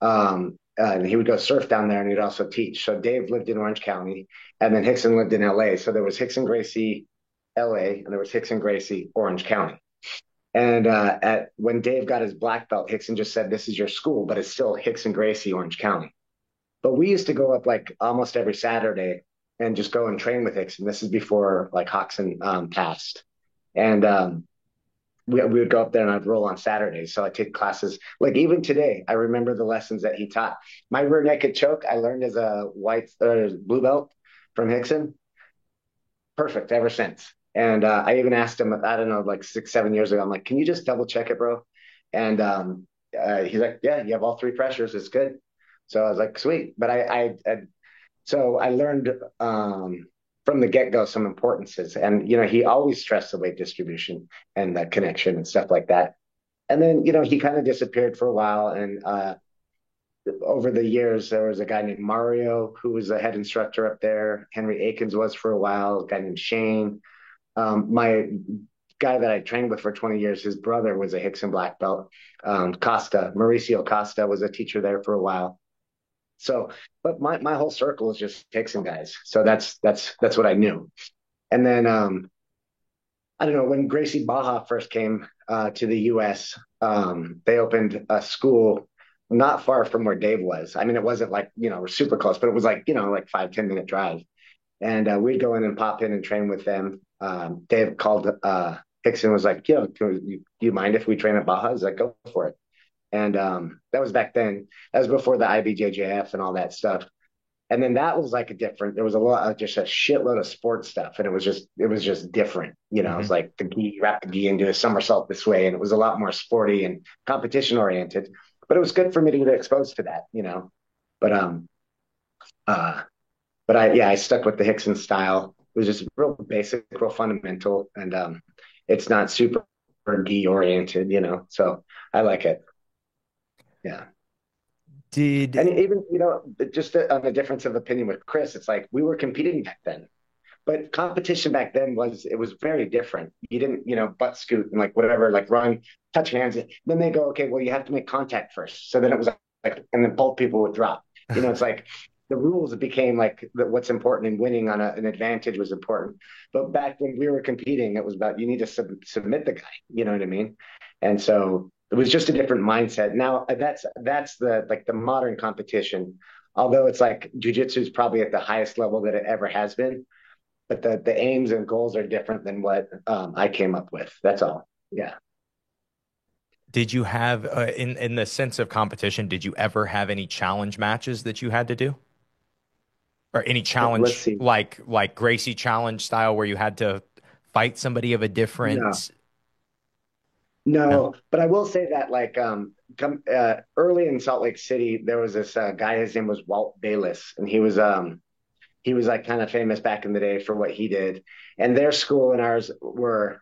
F: And he would go surf down there and he'd also teach. So Dave lived in Orange County and then Rickson lived in LA. So there was Rickson Gracie, LA, and there was Rickson Gracie, Orange County. And when Dave got his black belt, Rickson just said, this is your school, but it's still Rickson Gracie, Orange County. But we used to go up like almost every Saturday and just go and train with Rickson. This is before like Rickson passed. And we would go up there and I'd roll on Saturdays. So I take classes. Like even today, I remember the lessons that he taught. My rear naked choke, I learned as a blue belt from Rickson. Perfect ever since. And I even asked him, I don't know, like 6-7 years ago, I'm like, can you just double check it, bro? And he's like, yeah, you have all three pressures. It's good. So I was like, sweet. But so I learned from the get-go some importances. And, he always stressed the weight distribution and the connection and stuff like that. And then, he kind of disappeared for a while. And over the years, there was a guy named Mario who was the head instructor up there. Henry Akins was for a while, a guy named Shane. My guy that I trained with for 20 years, his brother was a Rickson black belt. Mauricio Costa was a teacher there for a while. So, but my whole circle is just Rickson guys. So that's what I knew. And then, I don't know, when Gracie Barra first came to the US, they opened a school not far from where Dave was. I mean, it wasn't like, super close, but it was like, like 5-10 minute drive. and we'd go in and pop in and train with them. Dave called Hickson was like, "Yo, do you mind if we train at Baja?" I was like, "Go for it." And that was back then. That was before the IBJJF and all that stuff. And then that was like a different. There was a lot of just a shitload of sports stuff, and it was just different. It
E: Hmm.
F: was like the gi, wrap the gi into a somersault this way, and it was a lot more sporty and competition oriented. But it was good for me to get exposed to that. But uh, but I stuck with the Hickson style. It was just real basic, real fundamental, and it's not super gi oriented. So I like it. Yeah. And
E: Did
F: even, just on a difference of opinion with Chris, it's like we were competing back then, but competition back then it was very different. You didn't, butt scoot and like whatever, like run, touch hands. Then they go, okay, well, you have to make contact first. So then it was like, and then both people would drop. It's like the rules became like what's important in winning on an advantage was important. But back when we were competing, it was about you need to submit the guy. You know what I mean? And so it was just a different mindset. Now that's the like the modern competition. Although it's like jujitsu is probably at the highest level that it ever has been, but the aims and goals are different than what I came up with. That's all. Yeah.
E: did you have in the sense of competition, did you ever have any challenge matches that you had to do? Or any
F: Let's
E: challenge
F: see.
E: like Gracie challenge style where you had to fight somebody of a
F: No,
E: different. No.
F: no, but I will say that like early in Salt Lake City, there was this guy. His name was Walt Bayless, and he was like kind of famous back in the day for what he did. And their school and ours were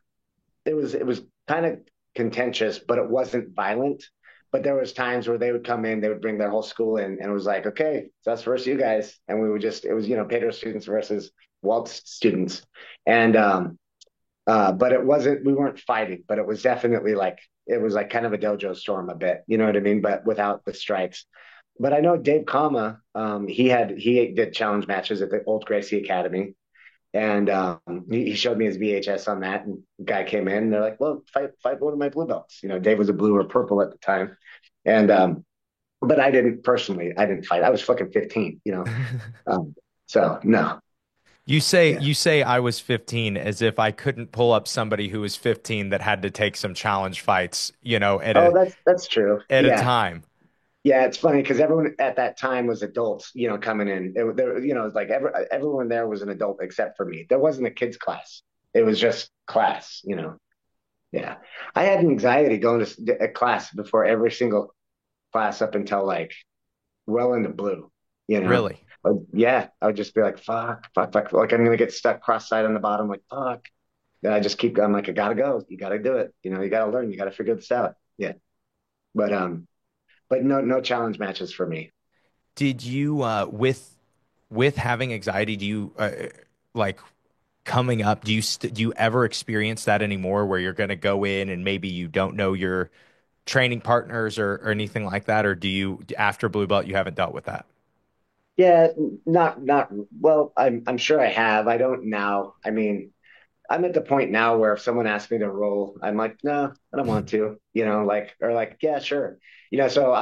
F: it was kind of contentious, but it wasn't violent. But there was times where they would come in, they would bring their whole school in, and it was like, okay, it's us versus you guys, and we would just it was Pedro students versus Walt's students, and but it wasn't we weren't fighting, but it was definitely like it was like kind of a dojo storm a bit, you know what I mean, but without the strikes. But I know Dave Kama, he did challenge matches at the Old Gracie Academy, and he showed me his VHS on that. And the guy came in, and they're like, "Well, fight one of my blue belts." Dave was a blue or purple at the time, and but I didn't personally. I didn't fight. I was fucking 15. So no, yeah.
E: You say I was 15 as if I couldn't pull up somebody who was 15 that had to take some challenge fights,
F: Oh, that's true.
E: at a
F: Yeah,
E: time.
F: yeah. It's funny because everyone at that time was adults. Coming in. It's like everyone there was an adult except for me. There wasn't a kids class. It was just class. Yeah. I had anxiety going to a class before every single class up until like well into blue, you know?
E: Really?
F: But yeah, I would just be like, fuck, fuck, fuck. Like I'm gonna get stuck cross-eyed on the bottom, like fuck. Then I just keep going, like, I gotta go. You gotta do it. You gotta learn, you gotta figure this out. Yeah. But no challenge matches for me.
E: Did you with having anxiety, do you like coming up, do you ever experience that anymore where you're going to go in and maybe you don't know your training partners or anything like that, or do you after blue belt you haven't dealt with that?
F: Yeah, not well, I'm sure I have. I don't now. I mean, I'm at the point now where if someone asks me to roll, I'm like, no, I don't want to, like, or like, yeah, sure. So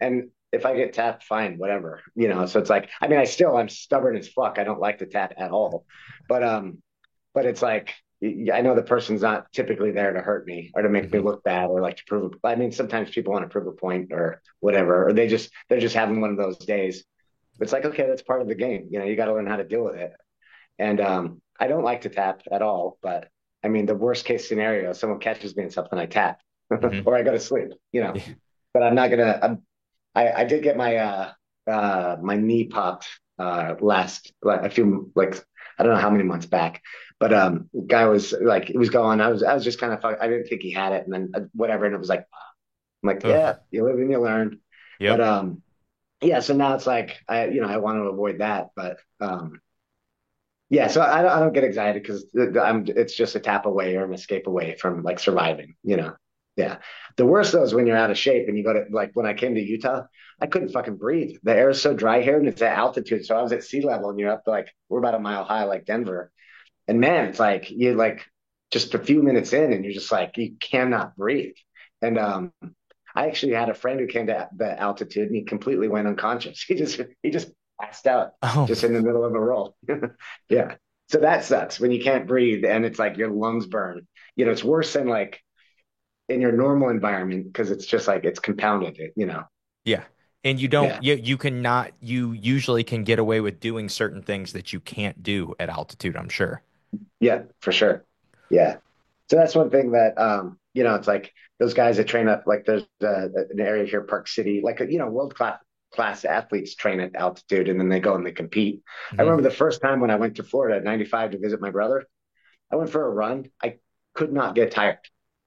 F: and if I get tapped, fine, whatever, so it's like, I mean, I'm stubborn as fuck. I don't like to tap at all. But, it's like, I know the person's not typically there to hurt me or to make me
E: Hmm.
F: look bad or like to prove, I mean, sometimes people want to prove a point or whatever, or they're just having one of those days. It's like, okay, that's part of the game. You got to learn how to deal with it. And I don't like to tap at all, but I mean, the worst case scenario, someone catches me in something, I tap
E: Hmm.
F: or I go to sleep. But I'm not gonna. I did get my knee popped last like a few like I don't know how many months back, but guy was like it was going. I was just kind of I didn't think he had it, and then whatever, and it was like I'm like
E: Ugh.
F: yeah, you live and you learn, but
E: Yep.
F: yeah. So now it's like I want to avoid that, but yeah, so I don't get excited because it's just a tap away or an escape away from like surviving. Yeah. The worst though is when you're out of shape and you go to like when I came to Utah, I couldn't fucking breathe. The air is so dry here and it's at altitude. So I was at sea level and you're up to like we're about a mile high like Denver. And man, it's like you like just a few minutes in and you're just like you cannot breathe. And I actually had a friend who came to the altitude and he completely went unconscious. He just passed out
E: Oh,
F: just in the middle of a roll. Yeah. So that sucks when you can't breathe and it's like your lungs burn. It's worse than like in your normal environment because it's just like it's compounded.
E: yeah. And
F: Yeah.
E: you usually can get away with doing certain things that you can't do at altitude, I'm sure.
F: Yeah, for sure. Yeah. So that's one thing that it's like those guys that train up like there's an area here, Park City, like world class athletes train at altitude and then they go and they compete. I
E: Hmm.
F: remember the first time when I went to Florida at 95 to visit my brother, I went for a run. I could not get tired.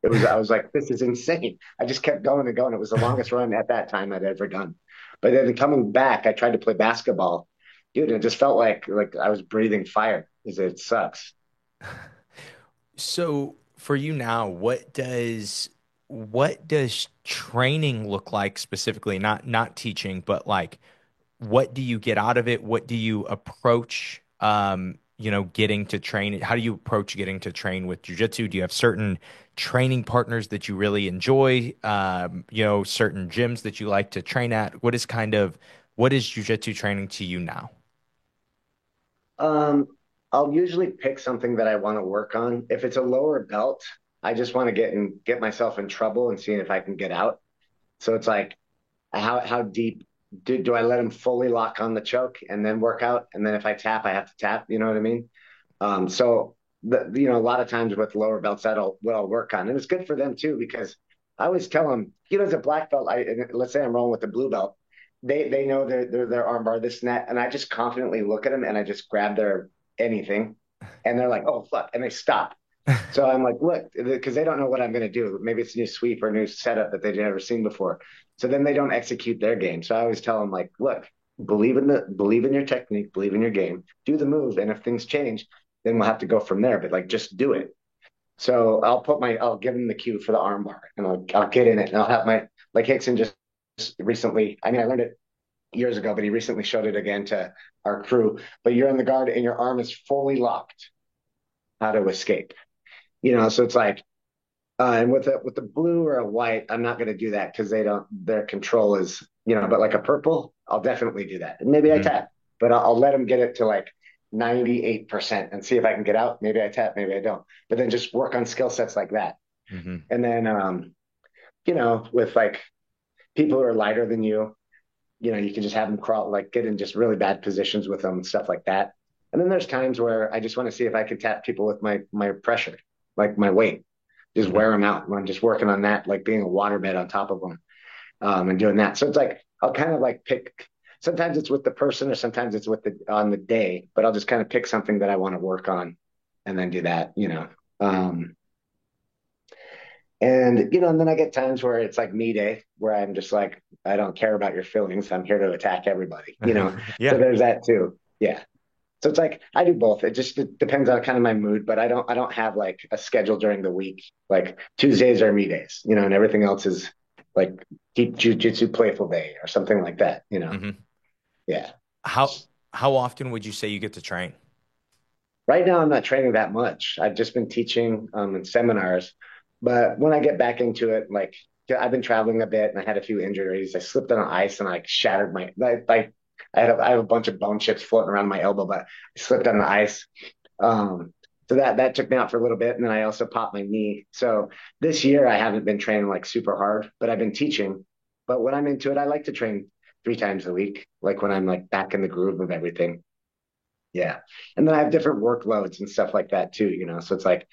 F: I was like, this is insane. I just kept going and going. It was the longest run at that time I'd ever done. But then coming back, I tried to play basketball. Dude, it just felt like I was breathing fire. It sucks.
E: So for you now, what does training look like specifically? Not teaching, but like what do you get out of it? What do you approach getting to train? How do you approach getting to train with jujitsu? Do you have certain training partners that you really enjoy? Certain gyms that you like to train at? What is jujitsu training to you now?
F: Um, I'll usually pick something that I want to work on. If it's a lower belt, I just want to get myself in trouble and seeing if I can get out. So it's like how deep do I let him fully lock on the choke and then work out? And then if I tap, I have to tap. You know what I mean? So a lot of times with lower belts, that'll what I'll work on, and it's good for them too because I always tell them, as a black belt, let's say I'm rolling with the blue belt, they know their arm bar this and that, and I just confidently look at them and I just grab their anything, and they're like, oh fuck, and they stop. So I'm like, look, because they don't know what I'm going to do. Maybe it's a new sweep or a new setup that they've never seen before. So then they don't execute their game. So I always tell them, like, look, believe in your technique, believe in your game, do the move, and if things change, then we'll have to go from there. But like, just do it. So I'll give them the cue for the armbar, and I'll get in it, and I'll have my like Hickson just recently. I mean, I learned it years ago, but he recently showed it again to our crew. But you're in the guard, and your arm is fully locked. How to escape? So it's like and with the blue or a white, I'm not going to do that because they don't. Their control is, but like a purple, I'll definitely do that. And maybe I
E: Hmm.
F: tap, but I'll let them get it to like 98% and see if I can get out. Maybe I tap, maybe I don't. But then just work on skill sets like that.
E: Hmm.
F: And then, with like people who are lighter than you can just have them crawl, like get in just really bad positions with them and stuff like that. And then there's times where I just want to see if I can tap people with my pressure, like my weight, just
E: Hmm.
F: wear them out. I'm just working on that, like being a waterbed on top of them, and doing that. So it's like I'll kind of like pick. Sometimes it's with the person, or sometimes it's with the on the day. But I'll just kind of pick something that I want to work on, and then do that. Um, and then I get times where it's like me day, where I'm just like, I don't care about your feelings. I'm here to attack everybody. So
E: Yeah.
F: there's that too. Yeah. So it's like I do both. It depends on kind of my mood, but I don't have like a schedule during the week. Like Tuesdays are me days, and everything else is like keep jujitsu playful day or something like that.
E: Hmm.
F: Yeah.
E: How how often would you say you get to train?
F: Right now I'm not training that much. I've just been teaching in seminars, but when I get back into it, like I've been traveling a bit and I had a few injuries. I slipped on ice and like shattered like I have a bunch of bone chips floating around my elbow, but I slipped on the ice. Um, so that took me out for a little bit, and then I also popped my knee. So this year I haven't been training like super hard, but I've been teaching. But when I'm into it, I like to train 3 times a week, like when I'm like back in the groove of everything. Yeah. And then I have different workloads and stuff like that too. So it's like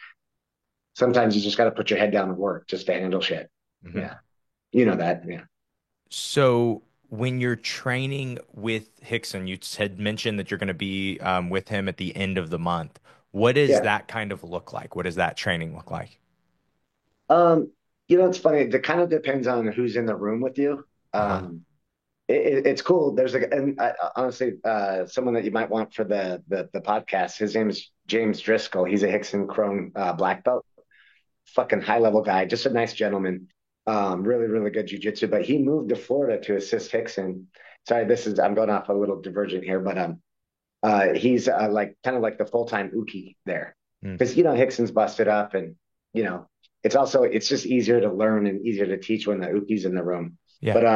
F: sometimes you just got to put your head down and work just to handle shit.
E: Hmm.
F: Yeah. You know that. Yeah.
E: So when you're training with Hickson, you had mentioned that you're going to be with him at the end of the month. What does
F: Yeah.
E: that kind of look like? What does that training look like?
F: Um, it's funny. It kind of depends on who's in the room with you.
E: Uh-huh.
F: It's cool. There's and honestly, someone that you might want for the podcast. His name is James Driscoll. He's a Hickson Chrome black belt, fucking high level guy, just a nice gentleman. Really, really good jujitsu. But he moved to Florida to assist Hickson. Sorry, I'm going off a little divergent here, but he's like kind of like the full time Uki there
E: Mm.
F: because Hickson's busted up, and you know it's just easier to learn and easier to teach when the Uki's in the room.
E: Yeah.
F: But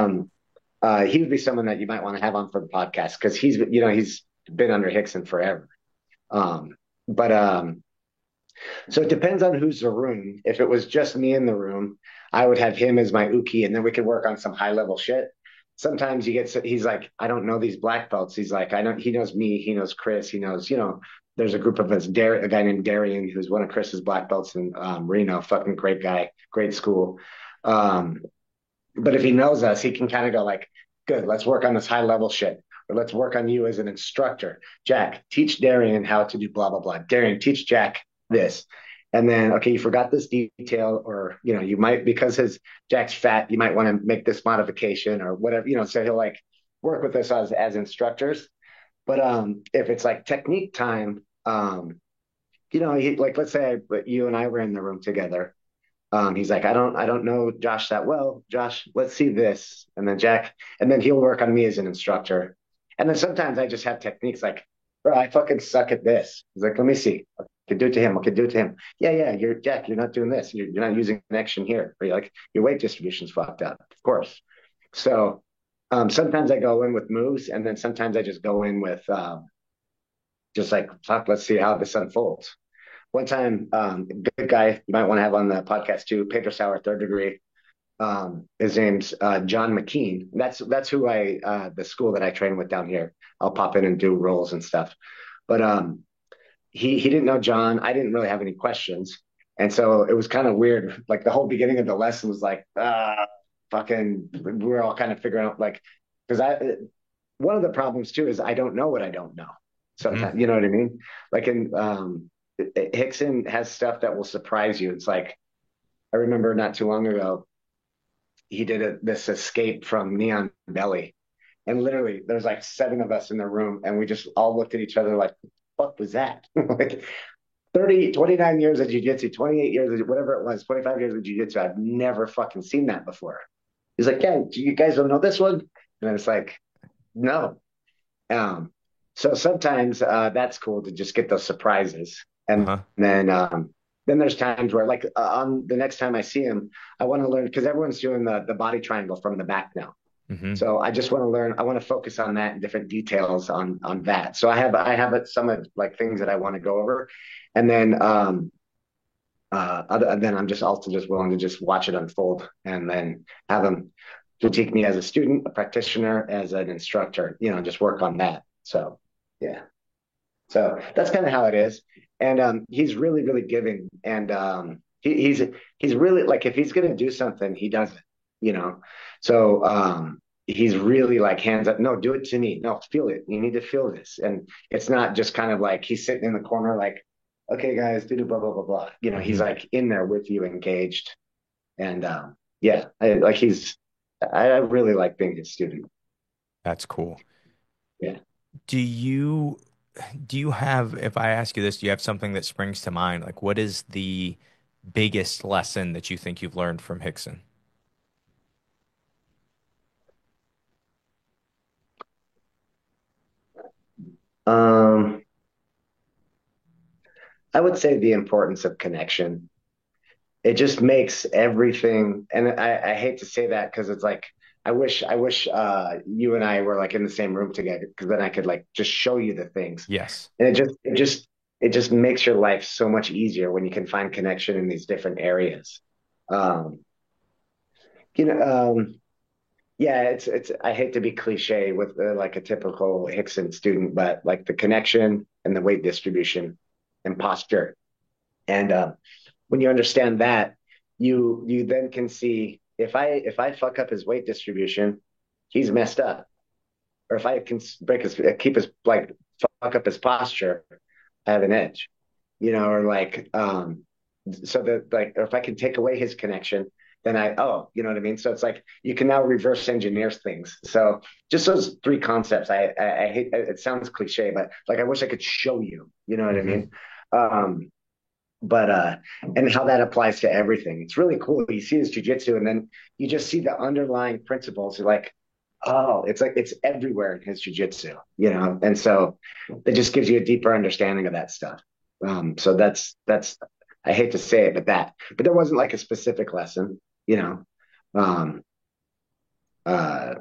F: He would be someone that you might want to have on for the podcast because he's been under Hickson forever. Um, but So it depends on who's the room. If it was just me in the room, I would have him as my uki, and then we could work on some high level shit. Sometimes he's like, I don't know these black belts. He's like, I don't. He knows me. He knows Chris. He knows, there's a group of us. A guy named Darian, who's one of Chris's black belts in Reno. Fucking great guy, great school. Um, but if he knows us, he can kind of go like, good, let's work on this high level shit. Or let's work on you as an instructor. Jack, teach Darian how to do blah, blah, blah. Darian, teach Jack this. And then, okay, you forgot this detail, or, you might, because Jack's fat, you might want to make this modification or whatever, so he'll like work with us as instructors. But if it's like technique time, like let's say you and I were in the room together, he's like, I don't know Josh that well. Josh, let's see this. And then he'll work on me as an instructor. And then sometimes I just have techniques like, bro, I fucking suck at this. He's like, let me see. I can do it to him. I can do it to him. Yeah, yeah, you're Jack. You're not doing this. You're not using connection here. Or you're like, your weight distribution's fucked up. Of course. So sometimes I go in with moves, and then sometimes I just go in with just like, fuck, let's see how this unfolds. One time, good guy you might want to have on the podcast too, Pedro Sauer, third degree. His name's John McKean. That's who the school that I train with down here. I'll pop in and do roles and stuff. But he didn't know John. I didn't really have any questions, and so it was kind of weird. Like the whole beginning of the lesson was like, fucking. We were all kind of figuring out like, because I one of the problems too is I don't know what I don't know.
E: Mm-hmm.
F: Sometimes, you know what I mean? Like in Hickson has stuff that will surprise you. It's like I remember not too long ago, he did this escape from Neon Belly, and literally there's like seven of us in the room, and we just all looked at each other like, "What was that?" Like 29 years of jujitsu, 28 years of whatever it was, 25 years of jujitsu. I've never fucking seen that before. He's like, "Yeah, you guys don't know this one?" And it's like, "No." Um, so sometimes that's cool to just get those surprises. And
E: Uh-huh.
F: then there's times where, like, on the next time I see him, I want to learn because everyone's doing the body triangle from the back now.
E: Mm-hmm.
F: So I just want to learn. I want to focus on that and different details on that. So I have some of like things that I want to go over, and then I'm just also just willing to just watch it unfold and then have him critique me as a student, a practitioner, as an instructor. Just work on that. So yeah. So that's kind of how it is. And he's really, really giving. And he's really like if he's gonna do something, he does it, you know. So he's really like hands up, no, do it to me. No, feel it. You need to feel this. And it's not just kind of like he's sitting in the corner like, okay, guys, do blah blah blah blah. He's
E: Mm-hmm.
F: like in there with you, engaged. And yeah, I really like being his student.
E: That's cool.
F: Yeah.
E: Do you do you have, if I ask you this, do you have something that springs to mind? Like, what is the biggest lesson that you think you've learned from Hickson?
F: Um, I would say the importance of connection. It just makes everything, and I hate to say that because it's like I wish you and I were like in the same room together because then I could like just show you the things.
E: Yes.
F: And it just makes your life so much easier when you can find connection in these different areas. Um, you know, yeah, it's I hate to be cliche with like a typical Hickson student, but like the connection and the weight distribution and posture. And when you understand that, you then can see if I fuck up his weight distribution, he's messed up. Or if I can break his keep his like fuck up his posture, I have an edge. Or like so that like or if I can take away his connection, then you know what I mean? So it's like you can now reverse engineer things. So just those three concepts. I hate it sounds cliche, but like I wish I could show you, you know what I
E: Hmm.
F: mean? Um but and how that applies to everything. It's really cool. You see this jujitsu, and then you just see the underlying principles. You're like, oh, it's like it's everywhere in his jujitsu. And so it just gives you a deeper understanding of that stuff. So that's I hate to say it, but there wasn't like a specific lesson. Um, uh,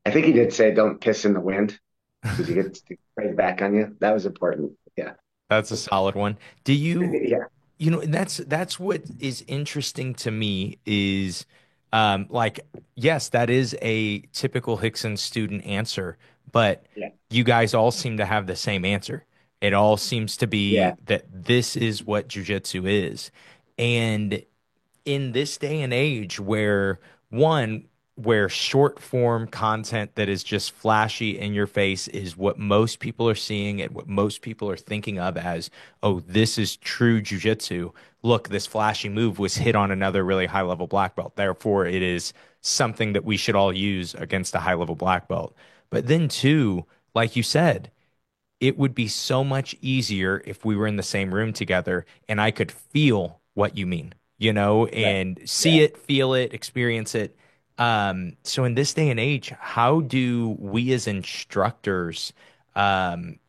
F: I think he did say don't piss in the wind because you get to right back on you. That was important. Yeah.
E: That's a solid one. Do you,
F: Yeah.
E: and that's what is interesting to me is like yes, that is a typical Hickson student answer, but
F: Yeah.
E: you guys all seem to have the same answer. It all seems to
F: Yeah.
E: be that this is what jujitsu is. And in this day and age where short form content that is just flashy in your face is what most people are seeing and what most people are thinking of as, oh, this is true jujitsu. Look, this flashy move was hit on another really high level black belt. Therefore, it is something that we should all use against a high level black belt. But then, too, like you said, it would be so much easier if we were in the same room together and I could feel what you mean,
F: Right.
E: and see
F: Yeah.
E: it, feel it, experience it. So in this day and age, how do we as instructors, um,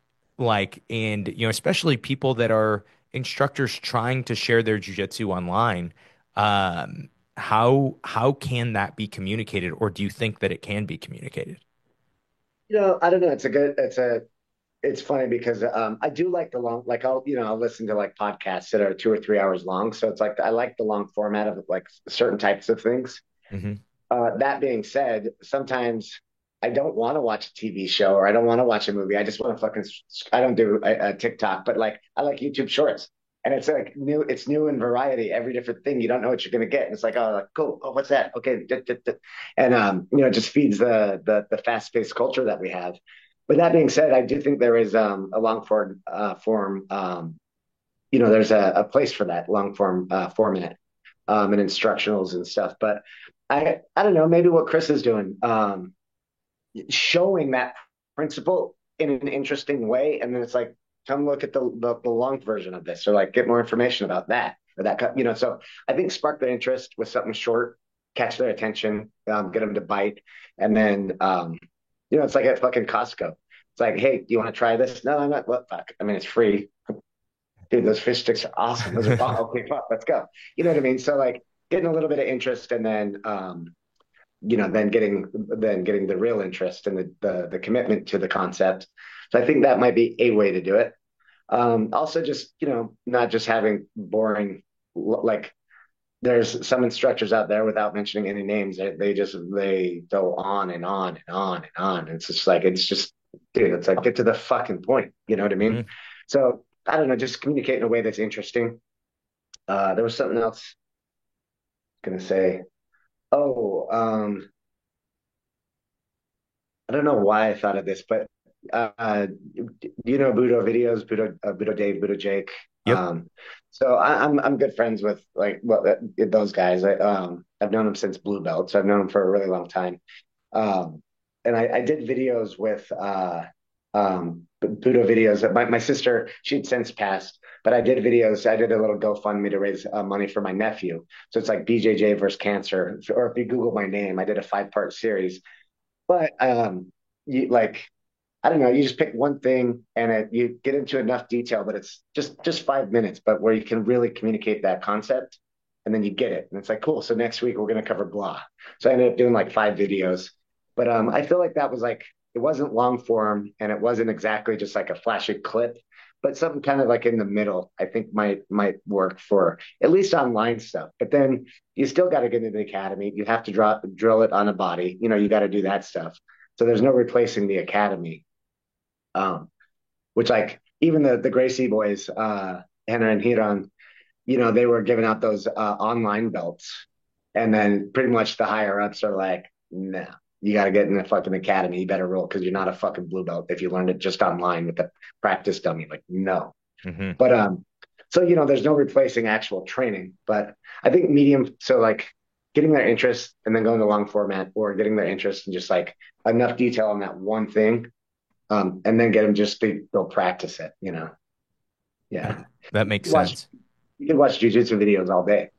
E: and especially people that are instructors trying to share their jujitsu online, how can that be communicated, or do you think that it can be communicated?
F: I don't know. It's funny because I do like the long, like I'll listen to like podcasts that are 2 or 3 hours long. So it's like I like the long format of like certain types of things.
E: Hmm.
F: That being said, sometimes I don't want to watch a TV show or I don't want to watch a movie. I just want to I don't do a TikTok, but like I like YouTube Shorts. And it's like it's new and variety, every different thing. You don't know what you're going to get. And it's like, oh, like, cool. Oh, what's that? Okay. And, it just feeds the fast paced culture that we have. But that being said, I do think there is a long form, there's a place for that long form format and instructionals and stuff. But I don't know, maybe what Chris is doing, showing that principle in an interesting way, and then it's like, come look at the long version of this, or like get more information about that or that. So I think spark their interest with something short, catch their attention, get them to bite, and then it's like at fucking Costco. It's like, hey, do you want to try this? No, I'm not. What fuck? I mean, it's free. Dude, those fish sticks are awesome. Those are okay. Fuck, let's go. You know what I mean? So like getting a little bit of interest, and then then getting the real interest and the commitment to the concept. So I think that might be a way to do it. Also, just not just having boring, like there's some instructors out there, without mentioning any names, they go on and on and on and on. It's just like dude, it's like get to the fucking point. You know what I mean?
E: Hmm.
F: So I don't know, just communicate in a way that's interesting. There was something else I was gonna say. Oh, I don't know why I thought of this, but do you know Budo videos, Budo Dave, Budo Jake?
E: Yep.
F: So I'm good friends with like those guys. I've known them since blue belt, so I've known them for a really long time. Um, and I did videos with Budo videos. My sister, she'd since passed, but I did videos. I did a little GoFundMe to raise money for my nephew. So it's like BJJ versus cancer, or if you Google my name, I did a 5-part series. But you like I don't know, you just pick one thing and you get into enough detail, but it's just 5 minutes, but where you can really communicate that concept, and then you get it, and it's like cool. So next week we're gonna cover blah. So I ended up doing like 5 videos, but I feel like that was like it wasn't long form and it wasn't exactly just like a flashy clip, but something kind of like in the middle. I think might work for at least online stuff. But then you still got to get into the academy. You have to drill it on a body. You got to do that stuff. So there's no replacing the academy, um, which like even the Gracie boys, Henna and Hiran, they were giving out those online belts, and then pretty much the higher ups are like, no, you got to get in the fucking academy. You better roll because you're not a fucking blue belt if you learned it just online with the practice dummy. Like no,
E: Hmm.
F: but so there's no replacing actual training. But I think medium, so like getting their interest and then going to long format, or getting their interest and just like enough detail on that one thing, and then get them just to go practice it. Yeah,
E: That makes
F: watch
E: sense.
F: you can watch jujitsu videos all day.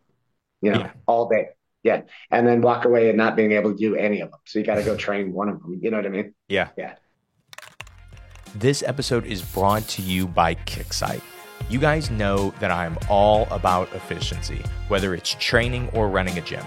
E: Yeah.
F: All day. Yeah, and then walk away and not being able to do any of them. So you got to go train one of them. You know what I mean?
E: Yeah.
F: Yeah.
E: This episode is brought to you by Kicksite. You guys know that I'm all about efficiency, whether it's training or running a gym.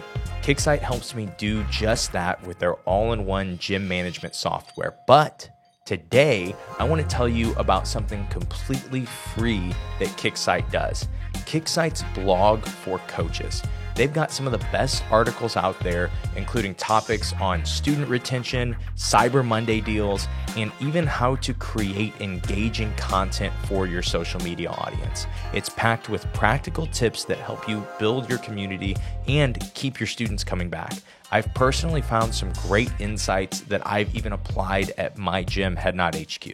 E: Kicksite helps me do just that with their all-in-one gym management software. But today, I want to tell you about something completely free that Kicksite does. Kicksite's blog for coaches. They've got some of the best articles out there, including topics on student retention, Cyber Monday deals, and even how to create engaging content for your social media audience. It's packed with practical tips that help you build your community and keep your students coming back. I've personally found some great insights that I've even applied at my gym, Head Nod HQ.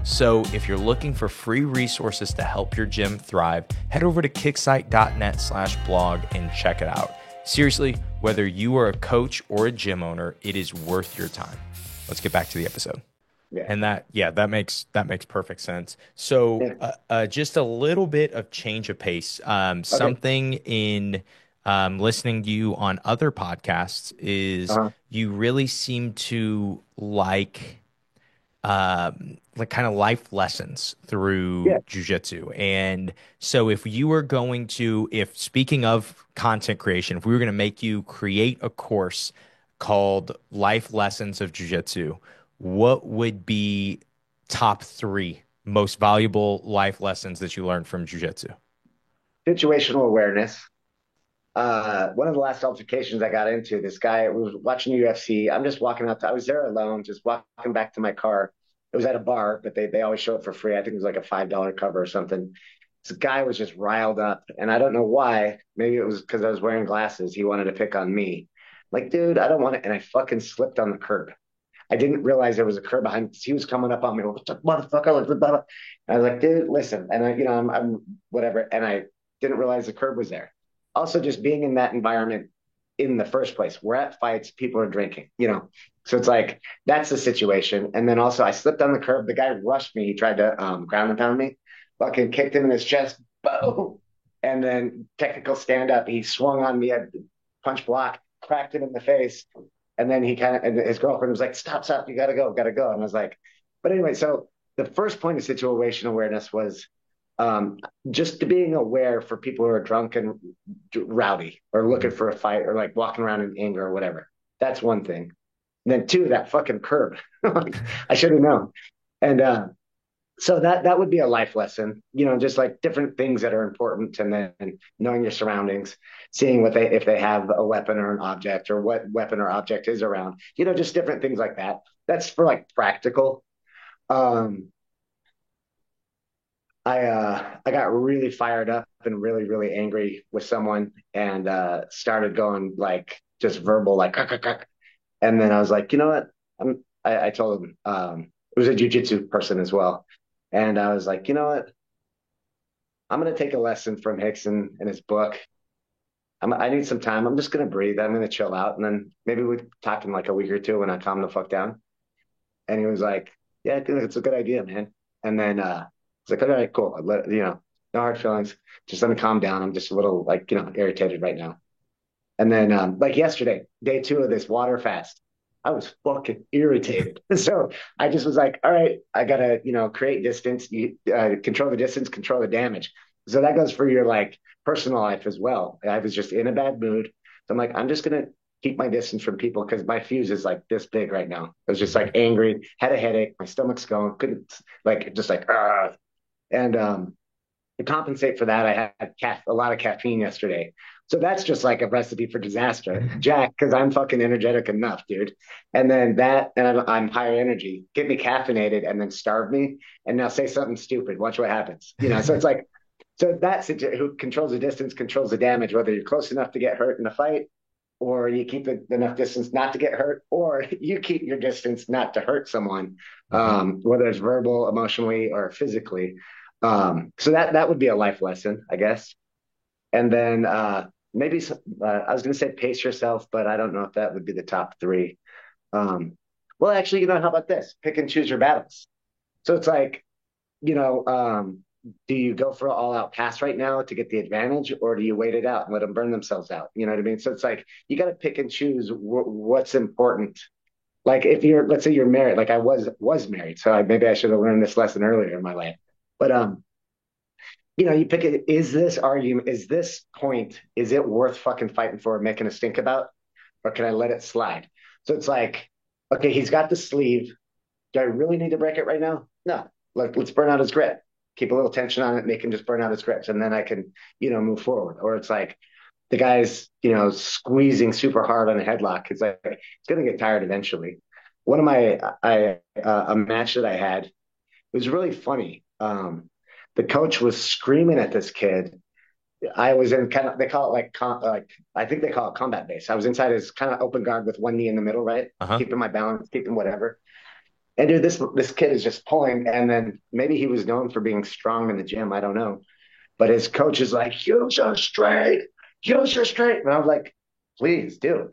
E: So if you're looking for free resources to help your gym thrive, head over to kicksite.net/blog and check it out. Seriously, whether you are a coach or a gym owner, it is worth your time. Let's get back to the episode.
F: Yeah.
E: And that makes perfect sense. So just a little bit of change of pace. Something in listening to you on other podcasts is you really seem to like kind of life lessons through jujitsu. And so if speaking of content creation, if we were going to make you create a course called Life Lessons of Jujitsu, what would be top 3 most valuable life lessons that you learned from jujitsu?
F: Situational awareness. One of the last altercations I got into, this guy was watching UFC. I'm just walking out. I was there alone, just walking back to my car. It was at a bar, but they always show it for free. I think it was like a $5 cover or something. This guy was just riled up, and I don't know why. Maybe it was because I was wearing glasses. He wanted to pick on me. Like, dude, I don't want it. And I fucking slipped on the curb. I didn't realize there was a curb behind me. He was coming up on me. What the motherfucker? And I was like, dude, listen. And I'm whatever. And I didn't realize the curb was there. Also, just being in that environment in the first place. We're at fights, people are drinking, So it's like, that's the situation. And then also I slipped on the curb. The guy rushed me. He tried to ground and pound me. Fucking kicked him in his chest. Boom. And then technical stand up. He swung on me at punch block, cracked him in the face. And then and his girlfriend was like, stop, you gotta go. And I was like, but anyway, so the first point of situational awareness was just being aware for people who are drunk and rowdy or looking for a fight or like walking around in anger or whatever. That's one thing. And then 2, that fucking curb. I should have known. And so that would be a life lesson, just like different things that are important, and then knowing your surroundings, seeing if they have a weapon or an object or what weapon or object is around, just different things like that. That's for like practical. I got really fired up and really, really angry with someone and started going like just verbal, like, and then I was like, you know what? I told him, it was a jujitsu person as well. And I was like, you know what? I'm going to take a lesson from Rickson and his book. I need some time. I'm just going to breathe. I'm going to chill out. And then maybe we talk in like a week or 2 when I calm the fuck down. And he was like, yeah, I think it's a good idea, man. And then it's like, all right, cool. No hard feelings. Just let me calm down. I'm just a little like, irritated right now. And then like yesterday, day 2 of this water fast, I was fucking irritated. So I just was like, all right, I got to, create distance, control the distance, control the damage. So that goes for your like personal life as well. I was just in a bad mood. So I'm like, I'm just going to keep my distance from people because my fuse is like this big right now. I was just like angry, had a headache, my stomach's going, couldn't like, just like, and to compensate for that, I had a lot of caffeine yesterday. So that's just like a recipe for disaster. Jack, because I'm fucking energetic enough, dude. And then I'm higher energy. Get me caffeinated and then starve me. And now say something stupid. Watch what happens. So it's like, so that's who controls the distance, controls the damage, whether you're close enough to get hurt in a fight, or you keep enough distance not to get hurt, or you keep your distance not to hurt someone, whether it's verbal, emotionally, or physically. So that would be a life lesson, I guess. And then maybe I was going to say pace yourself, but I don't know if that would be the top 3. Well, actually, how about this? Pick and choose your battles. So it's like, do you go for an all-out pass right now to get the advantage, or do you wait it out and let them burn themselves out? You know what I mean? So it's like you got to pick and choose what's important. Like if let's say you're married, like I was married, so maybe I should have learned this lesson earlier in my life. But you pick it. Is this argument? Is this point? Is it worth fucking fighting for, making a stink about? or can I let it slide? So it's like, okay, he's got the sleeve. Do I really need to break it right now? No. Let's burn out his grip. Keep a little tension on it, make him just burn out his grips, and then I can, move forward. Or it's like the guy's, squeezing super hard on a headlock. It's like it's gonna get tired eventually. One of my a match that I had, it was really funny. The coach was screaming at this kid. I was in kind of, they call it like I think they call it combat base. I was inside his kind of open guard with one knee in the middle, right?
E: Uh-huh.
F: Keeping my balance, keeping whatever. And dude, this kid is just pulling, and then maybe he was known for being strong in the gym. I don't know, but his coach is like, use your straight," and I was like, "Please, dude."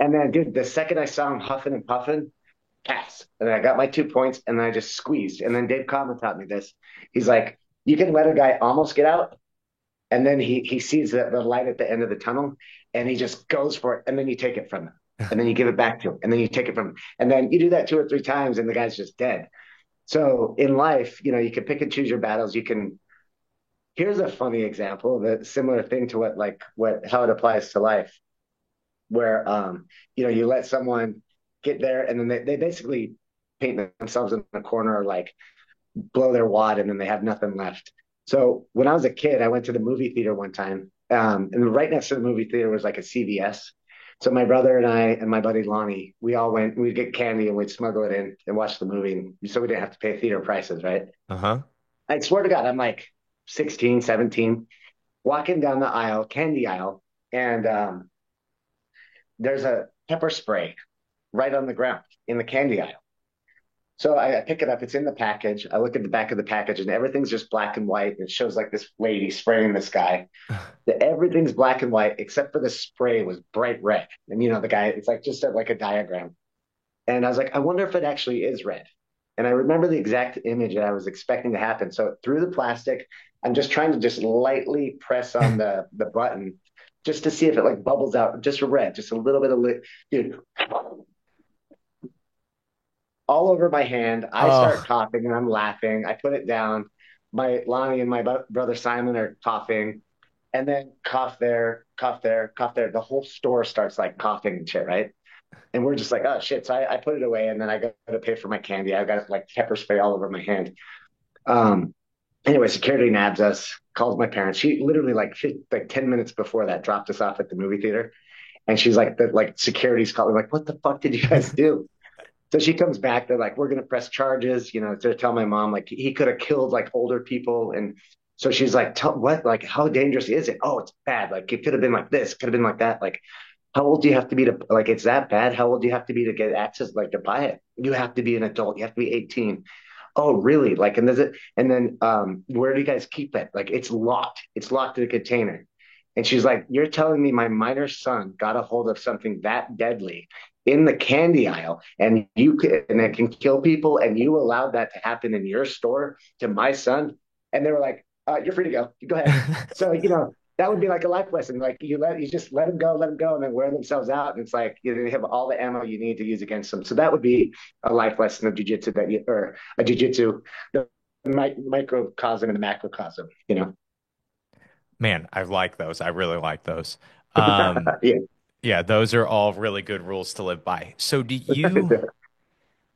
F: And then, dude, the second I saw him huffing and puffing, pass, and then I got my 2 points, and then I just squeezed. And then Dave Coleman taught me this. He's like, you can let a guy almost get out, and then he sees the light at the end of the tunnel, and he just goes for it, and then you take it from him, and then you give it back to him, and then you take it from him, and then you do that 2 or 3 times, and the guy's just dead. So in life, you can pick and choose your battles. You can. Here's a funny example of a similar thing to what how it applies to life, where you let someone get there, and then they basically paint themselves in the corner, or like blow their wad, and then they have nothing left. So when I was a kid, I went to the movie theater one time, and right next to the movie theater was like a CVS. So my brother and I and my buddy Lonnie, we all went. We'd get candy and we'd smuggle it in and watch the movie, so we didn't have to pay theater prices, right?
E: Uh-huh.
F: I swear to God, I'm like 16, 17, walking down the aisle, candy aisle, and there's a pepper spray right on the ground in the candy aisle. So I pick it up. It's in the package. I look at the back of the package, and everything's just black and white. It shows like this lady spraying this guy. Everything's black and white except for the spray was bright red. And the guy, it's like just like a diagram. And I was like, I wonder if it actually is red. And I remember the exact image that I was expecting to happen. So through the plastic, I'm just trying to just lightly press on the button just to see if it like bubbles out just red, just a little bit of dude, all over my hand. I start
E: Oh,
F: coughing and I'm laughing. I put it down. My Lonnie and my brother Simon are coughing, and then cough there, cough there, cough there. The whole store starts like coughing and shit, right? And we're just like, oh shit. So I put it away, and then I go to pay for my candy. I got like pepper spray all over my hand. Um, anyway, security nabs us, calls my parents. She literally like 10 minutes before that dropped us off at the movie theater. And she's like, security's calling, like, what the fuck did you guys do? So she comes back. They're like, we're going to press charges, to tell my mom, like, he could have killed like older people. And so she's like, what? Like, how dangerous is it? Oh, it's bad. Like, it could have been like this, could have been like that. Like, how old do you have to be to, like, it's that bad? How old do you have to be to get access, like, to buy it? You have to be an adult. You have to be 18. Oh, really? Like, and then where do you guys keep it? Like, it's locked. It's locked in a container. And she's like, you're telling me my minor son got a hold of something that deadly in the candy aisle, and and it can kill people, and you allowed that to happen in your store to my son? And they were like, you're free to go. You go ahead. So, that would be like a life lesson. Like you just let them go, and then wear themselves out. And it's like you have all the ammo you need to use against them. So that would be a life lesson of jujitsu or a jujitsu, the microcosm and the macrocosm.
E: man, I like those. I really like those. Um,
F: Yeah.
E: yeah, those are all really good rules to live by. So do you,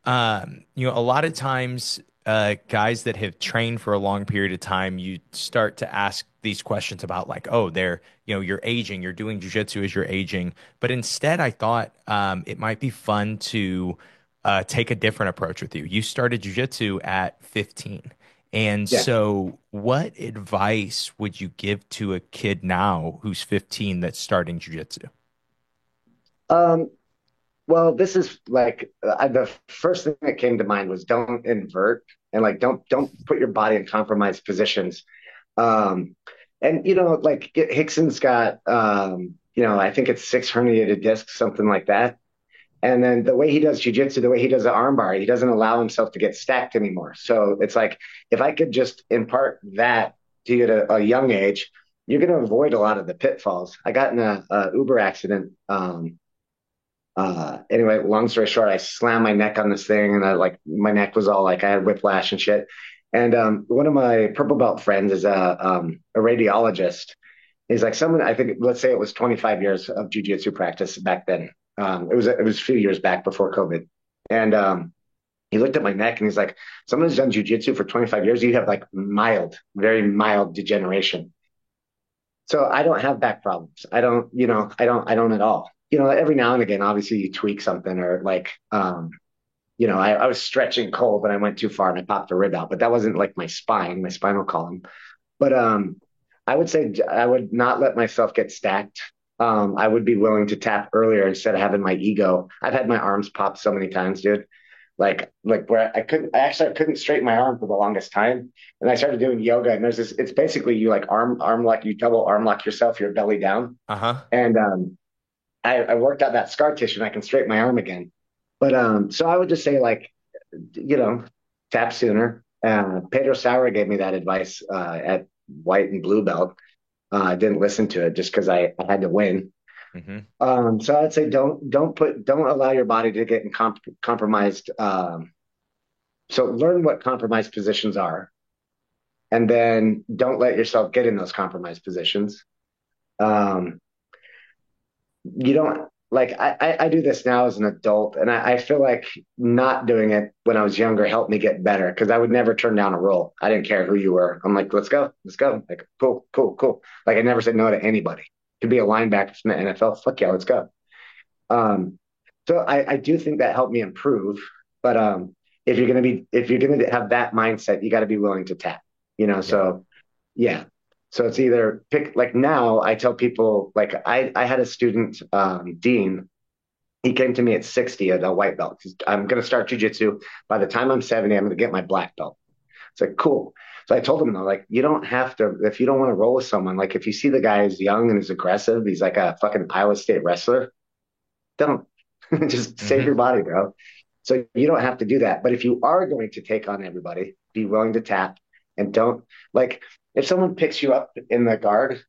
E: a lot of times, guys that have trained for a long period of time, you start to ask these questions about like, oh, you're aging, you're doing jujitsu as you're aging. But instead, I thought it might be fun to take a different approach with you. You started jujitsu at 15. And
F: Yeah.
E: so, what advice would you give to a kid now who's 15 that's starting jujitsu?
F: Um, well, this is like the first thing that came to mind was don't invert, and like don't put your body in compromised positions. Um, and like Hickson's got I think it's 6 herniated discs, something like that. And then the way he does jujitsu, the way he does the armbar, he doesn't allow himself to get stacked anymore. So it's like if I could just impart that to you at a young age, you're going to avoid a lot of the pitfalls. I got in a Uber accident. Anyway, long story short, I slammed my neck on this thing, and my neck was all like I had whiplash and shit. And one of my purple belt friends is a radiologist, He's like, someone, I think, let's say it was 25 years of jujitsu practice back then. It was a few years back before COVID. And he looked at my neck and he's like, someone who's done jujitsu for 25 years, you have like mild, very mild degeneration. So I don't have back problems. I don't, I don't at all. Every now and again, obviously you tweak something or like, I was stretching cold and I went too far and I popped a rib out, but that wasn't like my spine, my spinal column. But I would say I would not let myself get stacked. I would be willing to tap earlier instead of having my ego. I've had my arms popped so many times, dude. Like where I couldn't straighten my arm for the longest time. And I started doing yoga and there's this, it's basically you like arm lock, you double arm lock yourself, your belly down.
E: Uh-huh.
F: And I worked out that scar tissue and I can straighten my arm again. But so I would just say like, you know, tap sooner. Pedro Sauer gave me that advice at white and blue belt. I didn't listen to it just because I had to win.
E: Hmm.
F: So I'd say don't allow your body to get compromised. So learn what compromised positions are, and then don't let yourself get in those compromised positions. Um, you don't like I do this now as an adult, and I feel like not doing it when I was younger helped me get better because I would never turn down a role. I didn't care who you were. I'm like, let's go. Like, cool, cool, cool. Like I never said no to anybody. Could be a linebacker from the NFL. Fuck yeah, let's go. Um, so I do think that helped me improve. But if you're gonna have that mindset, you got to be willing to tap.
E: Yeah.
F: So yeah. So it's either pick like now I tell people like I had a student, Dean. He came to me at 60 at a white belt. I'm gonna start jujitsu. By the time I'm 70, I'm gonna get my black belt. It's like cool. So I told him though, like you don't have to if you don't want to roll with someone. Like if you see the guy is young and is aggressive, he's like a fucking Iowa State wrestler. Don't just save
E: Hmm.
F: your body, bro. So you don't have to do that. But if you are going to take on everybody, be willing to tap and don't like if someone picks you up in the guard,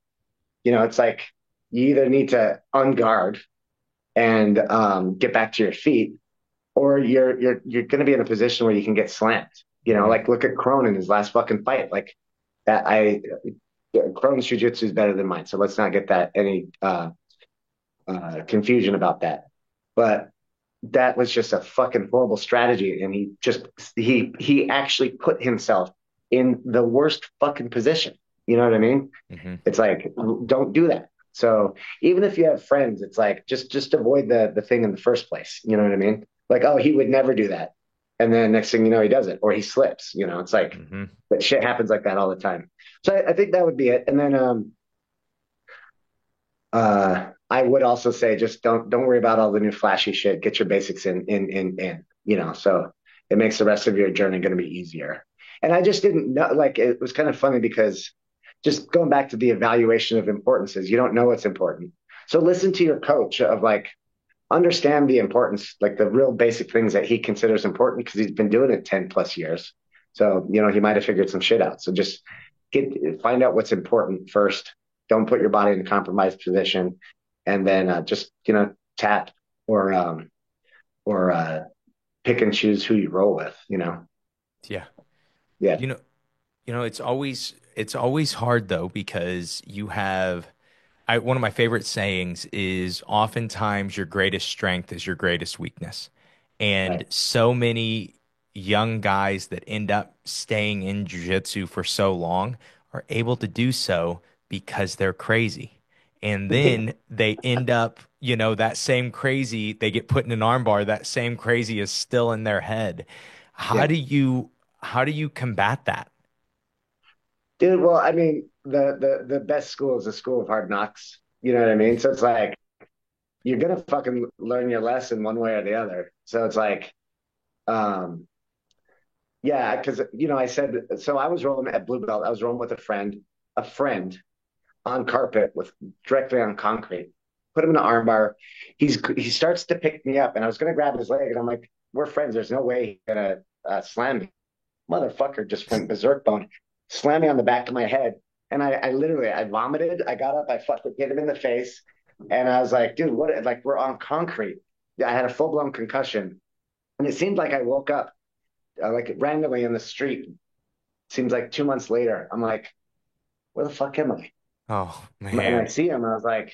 F: it's like you either need to unguard and get back to your feet, or you're going to be in a position where you can get slammed.
E: Hmm.
F: Like look at Cronin his last fucking fight. Like that, Cronin's jujitsu is better than mine, so let's not get that any confusion about that. But that was just a fucking horrible strategy, and he actually put himself in the worst fucking position. You know what I mean?
E: Hmm.
F: It's like don't do that. So even if you have friends, it's like just avoid the thing in the first place. You know what I mean? Like, oh, he would never do that. And then next thing you know, he does it or he slips. It's like
E: Hmm.
F: that shit happens like that all the time. So I think that would be it. And then I would also say just don't worry about all the new flashy shit. Get your basics in. So it makes the rest of your journey going to be easier. And I just didn't know. Like it was kind of funny because just going back to the evaluation of importances, you don't know what's important. So listen to your coach of like understand the importance, like the real basic things that he considers important because he's been doing it 10 plus years. So, he might have figured some shit out. So just find out what's important first. Don't put your body in a compromised position and then just, tap or, pick and choose who you roll with.
E: Yeah.
F: Yeah.
E: You know, it's always hard though because you have one of my favorite sayings is oftentimes your greatest strength is your greatest weakness. And
F: Right.
E: so many young guys that end up staying in jiu-jitsu for so long are able to do so because they're crazy. And then they end up, that same crazy, they get put in an armbar, that same crazy is still in their head. How
F: Yeah.
E: do you how do you combat that?
F: Dude, well, I mean, the best school is the school of hard knocks. You know what I mean? So it's like you're gonna fucking learn your lesson one way or the other. So it's like, um, yeah, because I said so. I was rolling at blue belt. I was rolling with a friend on carpet with directly on concrete. Put him in an armbar. He starts to pick me up, and I was gonna grab his leg, and I'm like, "We're friends. There's no way he's gonna slam me." Motherfucker just went berserk bone, slammed me on the back of my head, and I literally I vomited. I got up, I fucking hit him in the face, and I was like, "Dude, what?" Like we're on concrete. Yeah, I had a full blown concussion, and it seemed like I woke up like randomly in the street. Seems like 2 months later, I'm like, "Where the fuck am I?"
E: Oh
F: And I
E: man.
F: see him, and I was like,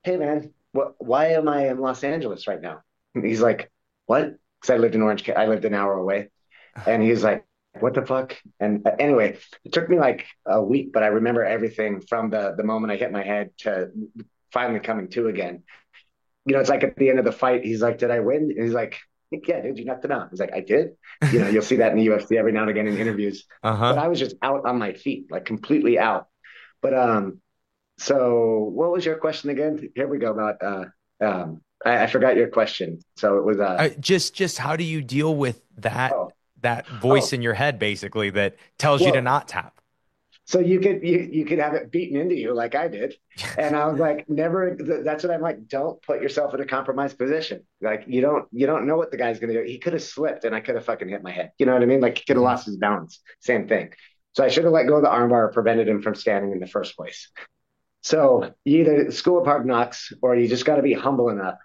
F: "Hey, man, why am I in Los Angeles right now?" And he's like, "What?" Because I lived in Orange, I lived an hour away, and he's like, "What the fuck?" And anyway, it took me like a week, but I remember everything from the moment I hit my head to finally coming to again. It's like at the end of the fight, he's like, "Did I win?" And he's like, "Yeah, dude, you knocked him out." He's like, "I did." You'll see that in the UFC every now and again in interviews. But
E: Uh-huh.
F: I was just out on my feet, like completely out. But so what was your question again? Here we go about I forgot your question. So it was
E: Just how do you deal with
F: oh
E: that voice
F: oh
E: in your head basically that tells you to
F: well
E: not tap?
F: so you could have it beaten into you like I did. And I was like, never. That's what I'm like. Don't put yourself in a compromised position. Like you don't know what the guy's gonna do. He could have slipped, and I could have fucking hit my head. You know what I mean? Like he could have
E: Mhm.
F: lost his balance. Same thing. So I should have let go of the armbar, or prevented him from standing in the first place. So you either school of hard knocks, or you just got to be humble enough.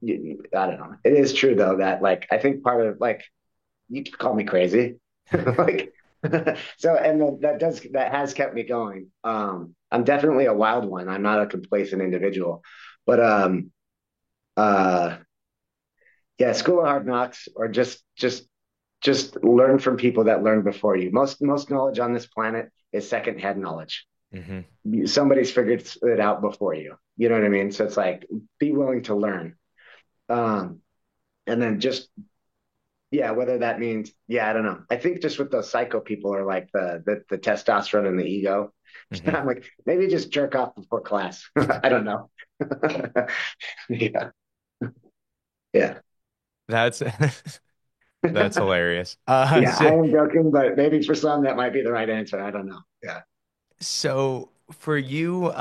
F: I don't know. It is true though that like I think part of like you could call me crazy, like so, and that has kept me going. I'm definitely a wild one. I'm not a complacent individual, but uh, yeah, school of hard knocks, or just learn from people that learned before you. Most knowledge on this planet is secondhand knowledge.
E: Mhm.
F: Somebody's figured it out before you. You know what I mean? So it's like be willing to learn. Um, and then just yeah, whether that means yeah, I don't know. I think just with those psycho people are like the testosterone and the ego.
E: Mhm.
F: I'm like maybe just jerk off before class. I don't know. Yeah, yeah,
E: That's that's hilarious.
F: yeah. I am joking, but maybe for some that might be the right answer. I don't know. Yeah,
E: So for you,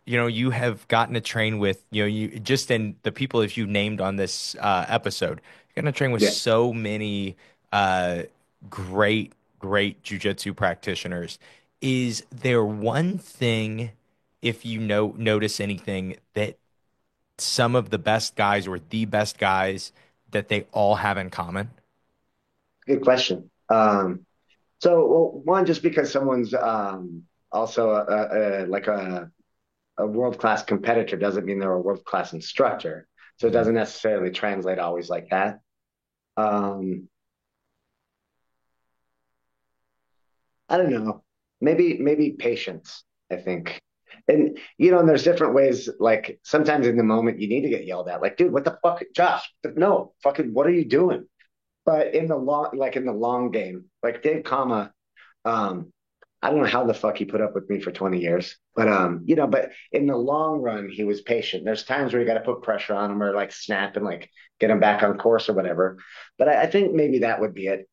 E: you have gotten to train with, you just in the people that you named on this episode, you're gonna train with
F: yeah.
E: so many uh great, great jujitsu practitioners. Is there one thing, if you notice anything, that some of the best guys or the best guys that they all have in common?
F: Good question. So well, one just because someone's also like a world class competitor doesn't mean they're a world class instructor. So it
E: Mhm.
F: doesn't necessarily translate always like that. Um, I don't know. Maybe patience, I think. And there's different ways, like sometimes in the moment you need to get yelled at. Like, dude, what the fuck? Josh, no, fucking what are you doing? But in the long game, like Dave Kama, um, I don't know how the fuck he put up with me for 20 years. But in the long run, he was patient. There's times where you got to put pressure on him or like snap and like get him back on course or whatever. But I think maybe that would be it.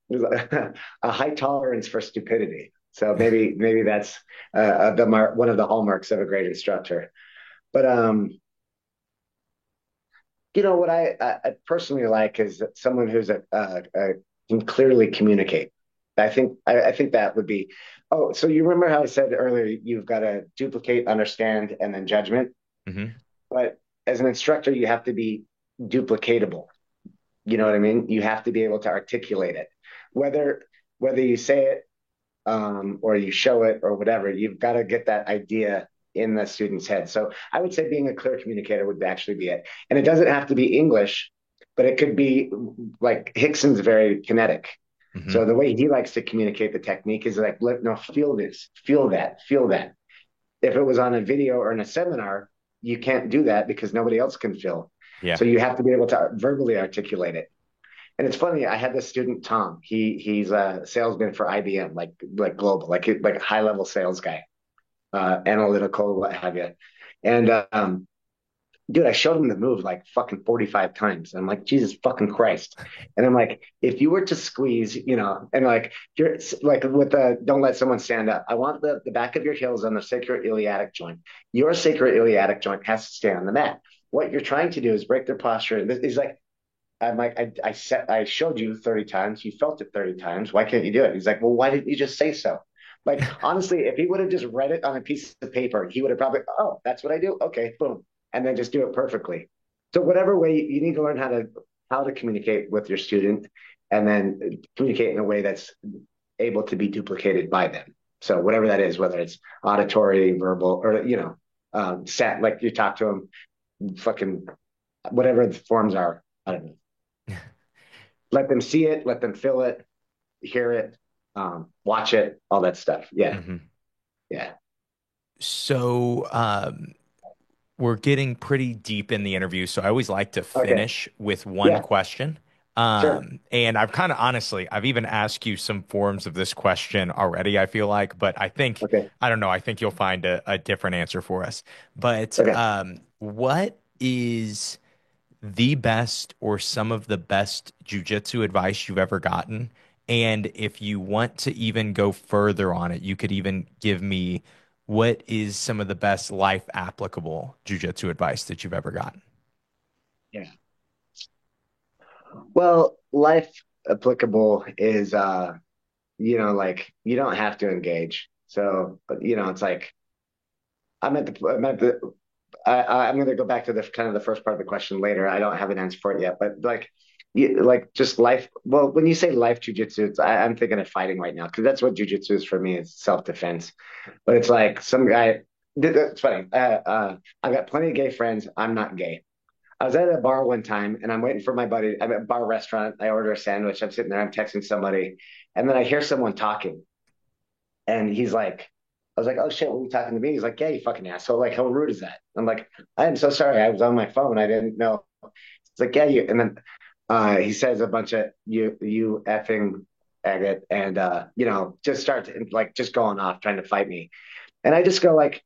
F: A high tolerance for stupidity. So maybe that's one of the hallmarks of a great instructor. But what I personally like is someone who's can clearly communicate. I think that would be. Oh, so you remember how I said earlier you've got to duplicate, understand, and then judgment.
E: Hmm.
F: But as an instructor, you have to be duplicatable. You know what I mean? You have to be able to articulate it, whether whether you say it or you show it or whatever. You've got to get that idea in the student's head. So I would say being a clear communicator would actually be it. And it doesn't have to be English, but it could be like Hickson's very kinetic.
E: Hmm.
F: So the way he likes to communicate the technique is like, no, feel this, feel that, feel that. If it was on a video or in a seminar, you can't do that because nobody else can feel.
E: Yeah.
F: So you have to be able to verbally articulate it. And it's funny. I had this student Tom. He's a salesman for IBM, like global, like a high level sales guy, analytical, what have you. And dude, I showed him the move like fucking 45 times. And I'm like, Jesus fucking Christ. And I'm like, if you were to squeeze, and like you're like with the don't let someone stand up. I want the back of your heels on the sacroiliac joint. Your sacroiliac joint has to stay on the mat. What you're trying to do is break their posture. And this is like I'm like, I showed you 30 times. You felt it 30 times. Why can't you do it? He's like, well, why didn't you just say so? Like, honestly, if he would have just read it on a piece of paper, he would have probably, oh, that's what I do. Okay, boom. And then just do it perfectly. So whatever way you need to learn how to communicate with your student and then communicate in a way that's able to be duplicated by them. So whatever that is, whether it's auditory, verbal, or like you talk to them, fucking whatever the forms are. I don't know. Let them see it, let them feel it, hear it, watch it, all that stuff. Yeah,
E: Hmm.
F: yeah.
E: So, we're getting pretty deep in the interview, so I always like to
F: Okay,
E: finish with one
F: yeah,
E: question.
F: sure.
E: And I've kind of honestly, I've even asked you some forms of this question already, I feel like, but I think,
F: Okay,
E: I don't know, I think you'll find a different answer for us. But
F: okay.
E: what is the best or some of the best jujitsu advice you've ever gotten? And if you want to even go further on it, you could even give me what is some of the best life applicable jujitsu advice that you've ever gotten?
F: Yeah. Well, life applicable is like you don't have to engage. So, but it's like I'm at the I'm going to go back to the kind of the first part of the question later. I don't have an answer for it yet, but like just life. Well, when you say life jujitsu, I'm thinking of fighting right now because that's what jujitsu is for me. It's self defense. But it's like some guy. It's funny. I've got plenty of gay friends. I'm not gay. I was at a bar one time and I'm waiting for my buddy. I'm at a bar restaurant. I order a sandwich. I'm sitting there. I'm texting somebody, and then I hear someone talking, and he's like, I was like, oh shit, what are you talking to me? He's like, yeah, you fucking asshole. Like, how rude is that? I'm like, I am so sorry. I was on my phone. I didn't know. It's like, yeah, you. And then he says a bunch of you effing agate, and just starts like just going off trying to fight me. And I just go like,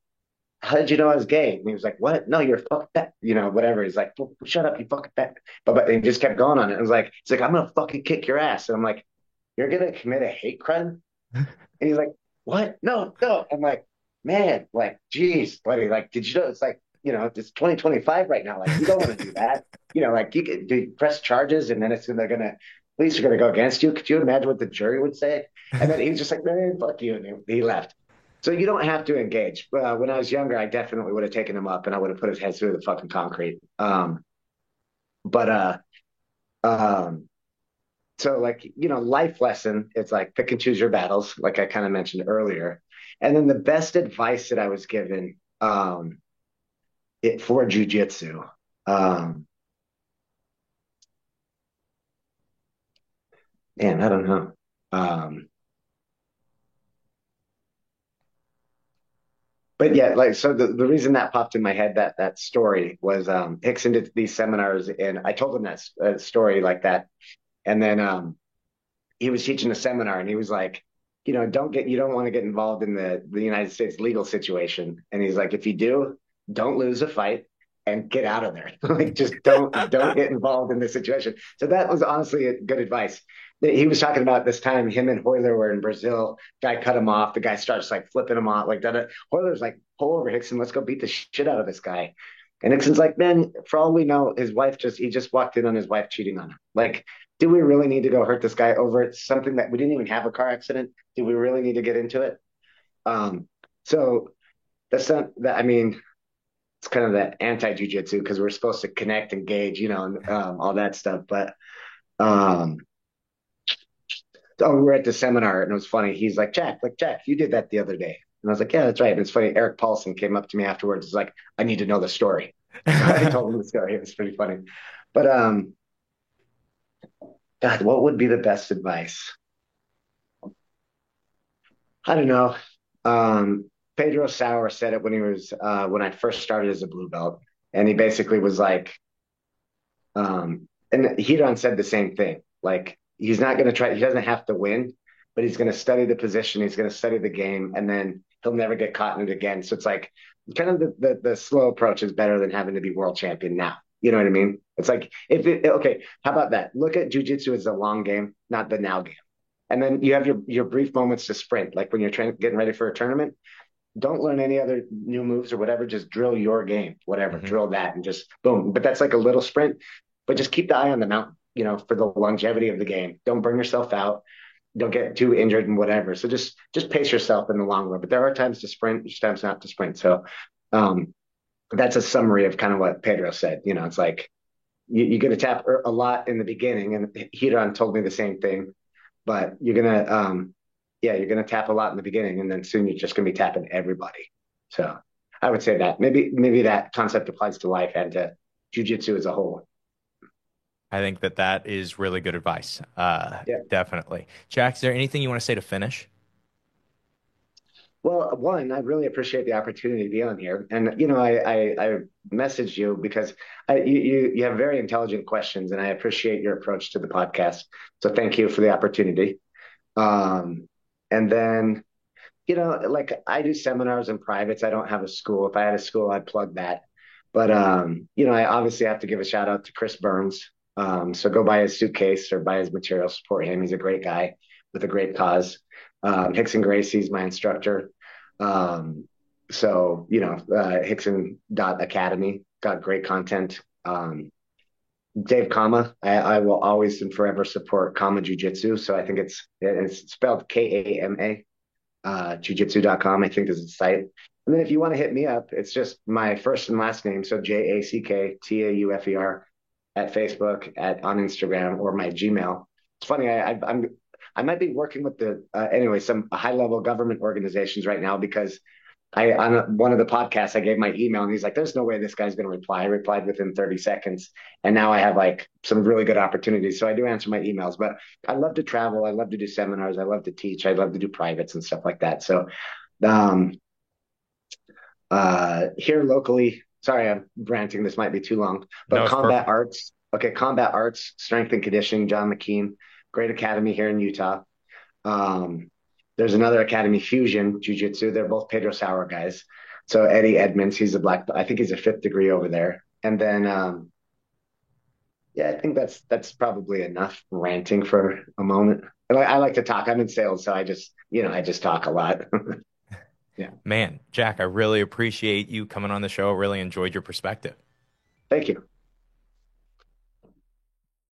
F: how did you know I was gay? And he was like, what? No, you're a fucking fat, whatever. He's like, well, shut up, you fucking fat. But he just kept going on it. I was like, he's like, I'm gonna fucking kick your ass. And I'm like, you're gonna commit a hate crime? And he's like, what? No, no. I'm like, man, like, geez, buddy, like, did you know it's like, it's 2025 right now. Like, you don't want to do that. Like you could press charges and then they're gonna police are gonna go against you. Could you imagine what the jury would say? And then he was just like, man, fuck you. And he left. So you don't have to engage. When I was younger, I definitely would have taken him up and I would have put his head through the fucking concrete. But um, so like, life lesson, it's like pick and choose your battles, like I kind of mentioned earlier. And then the best advice that I was given for jujitsu, um, man, I don't know. Um, but yeah, like so the reason that popped in my head that story was Hickson did these seminars and I told him that story like that. And then he was teaching a seminar and he was like, you don't want to get involved in the United States legal situation. And he's like, if you do, don't lose a fight and get out of there. Like just don't get involved in this situation. So that was honestly a good advice. He was talking about this time him and Hoyler were in Brazil. Guy cut him off. The guy starts like flipping him off like that. Hoyler's like, pull over Hickson. Let's go beat the shit out of this guy. And Nixon's like, man, for all we know, he just walked in on his wife cheating on him. Like, do we really need to go hurt this guy over something that we didn't even have a car accident? Do we really need to get into it? Um, so that's not that. I mean, it's kind of the anti jujitsu because we're supposed to connect, engage, and all that stuff. But um, oh, we were at the seminar and it was funny. He's like Jack, you did that the other day. And I was like, yeah, that's right. And it's funny. Eric Paulson came up to me afterwards. He's like, I need to know the story. So I told him the story. It was pretty funny. But God, what would be the best advice? I don't know. Pedro Sauer said it when I first started as a blue belt, and he basically was like, and Hiron said the same thing. Like he's not going to try. He doesn't have to win, but he's going to study the position. He's going to study the game, and then he'll never get caught in it again. So it's like kind of the slow approach is better than having to be world champion now. You know what I mean? It's like okay, how about that? Look at jujitsu as a long game, not the now game. And then you have your brief moments to sprint, like when you're getting ready for a tournament. Don't learn any other new moves or whatever. Just drill your game, whatever.
E: Mhm.
F: Drill that and just boom. But that's like a little sprint. But just keep the eye on the mountain, for the longevity of the game. Don't burn yourself out. Don't get too injured and whatever. So just pace yourself in the long run. But there are times to sprint, there's times not to sprint. So um, that's a summary of kind of what Pedro said. It's like you're going to tap a lot in the beginning, and Hiron told me the same thing. But you're gonna yeah, you're going to tap a lot in the beginning, and then soon you're just going to be tapping everybody. So I would say that maybe that concept applies to life and to jujitsu as a whole.
E: I think that that is really good advice.
F: Yeah.
E: Definitely. Jack, is there anything you want to say to finish?
F: Well, one, I really appreciate the opportunity to be on here, and I messaged you because you have very intelligent questions, and I appreciate your approach to the podcast. So thank you for the opportunity. Um, and then like I do seminars and privates. I don't have a school. If I had a school, I'd plug that. But I obviously have to give a shout out to Chris Burns. So go buy his suitcase or buy his material, support him. He's a great guy with a great cause. Hickson Gracie's my instructor. Um, Hickson Academy got great content. Dave Kama, I will always and forever support Kama Jiu Jitsu. So I think it's spelled Kama, jujitsu.com, I think is the site. And then if you want to hit me up, it's just my first and last name. So JACKTAUFER at Facebook, on Instagram, or my Gmail. It's funny. I might be working with some high level government organizations right now because on one of the podcasts I gave my email and he's like, "There's no way this guy's going to reply." I replied within 30 seconds, and now I have like some really good opportunities. So I do answer my emails, but I love to travel. I love to do seminars. I love to teach. I love to do privates and stuff like that. So um, here locally, sorry, I'm ranting. This might be too long,
E: No,
F: but
E: it's
F: Combat
E: perfect.
F: Arts. Okay, Combat Arts, Strength and Conditioning, John McKean, great academy here in Utah. Um, there's another academy, Fusion Jiu Jitsu. They're both Pedro Sauer guys. So Eddie Edmonds, he's a black, I think he's a fifth degree over there. And then, yeah, I think that's probably enough ranting for a moment. I like to talk. I'm in sales, so I just talk a lot. Yeah.
E: Man, Jack, I really appreciate you coming on the show. I really enjoyed your perspective.
F: Thank you.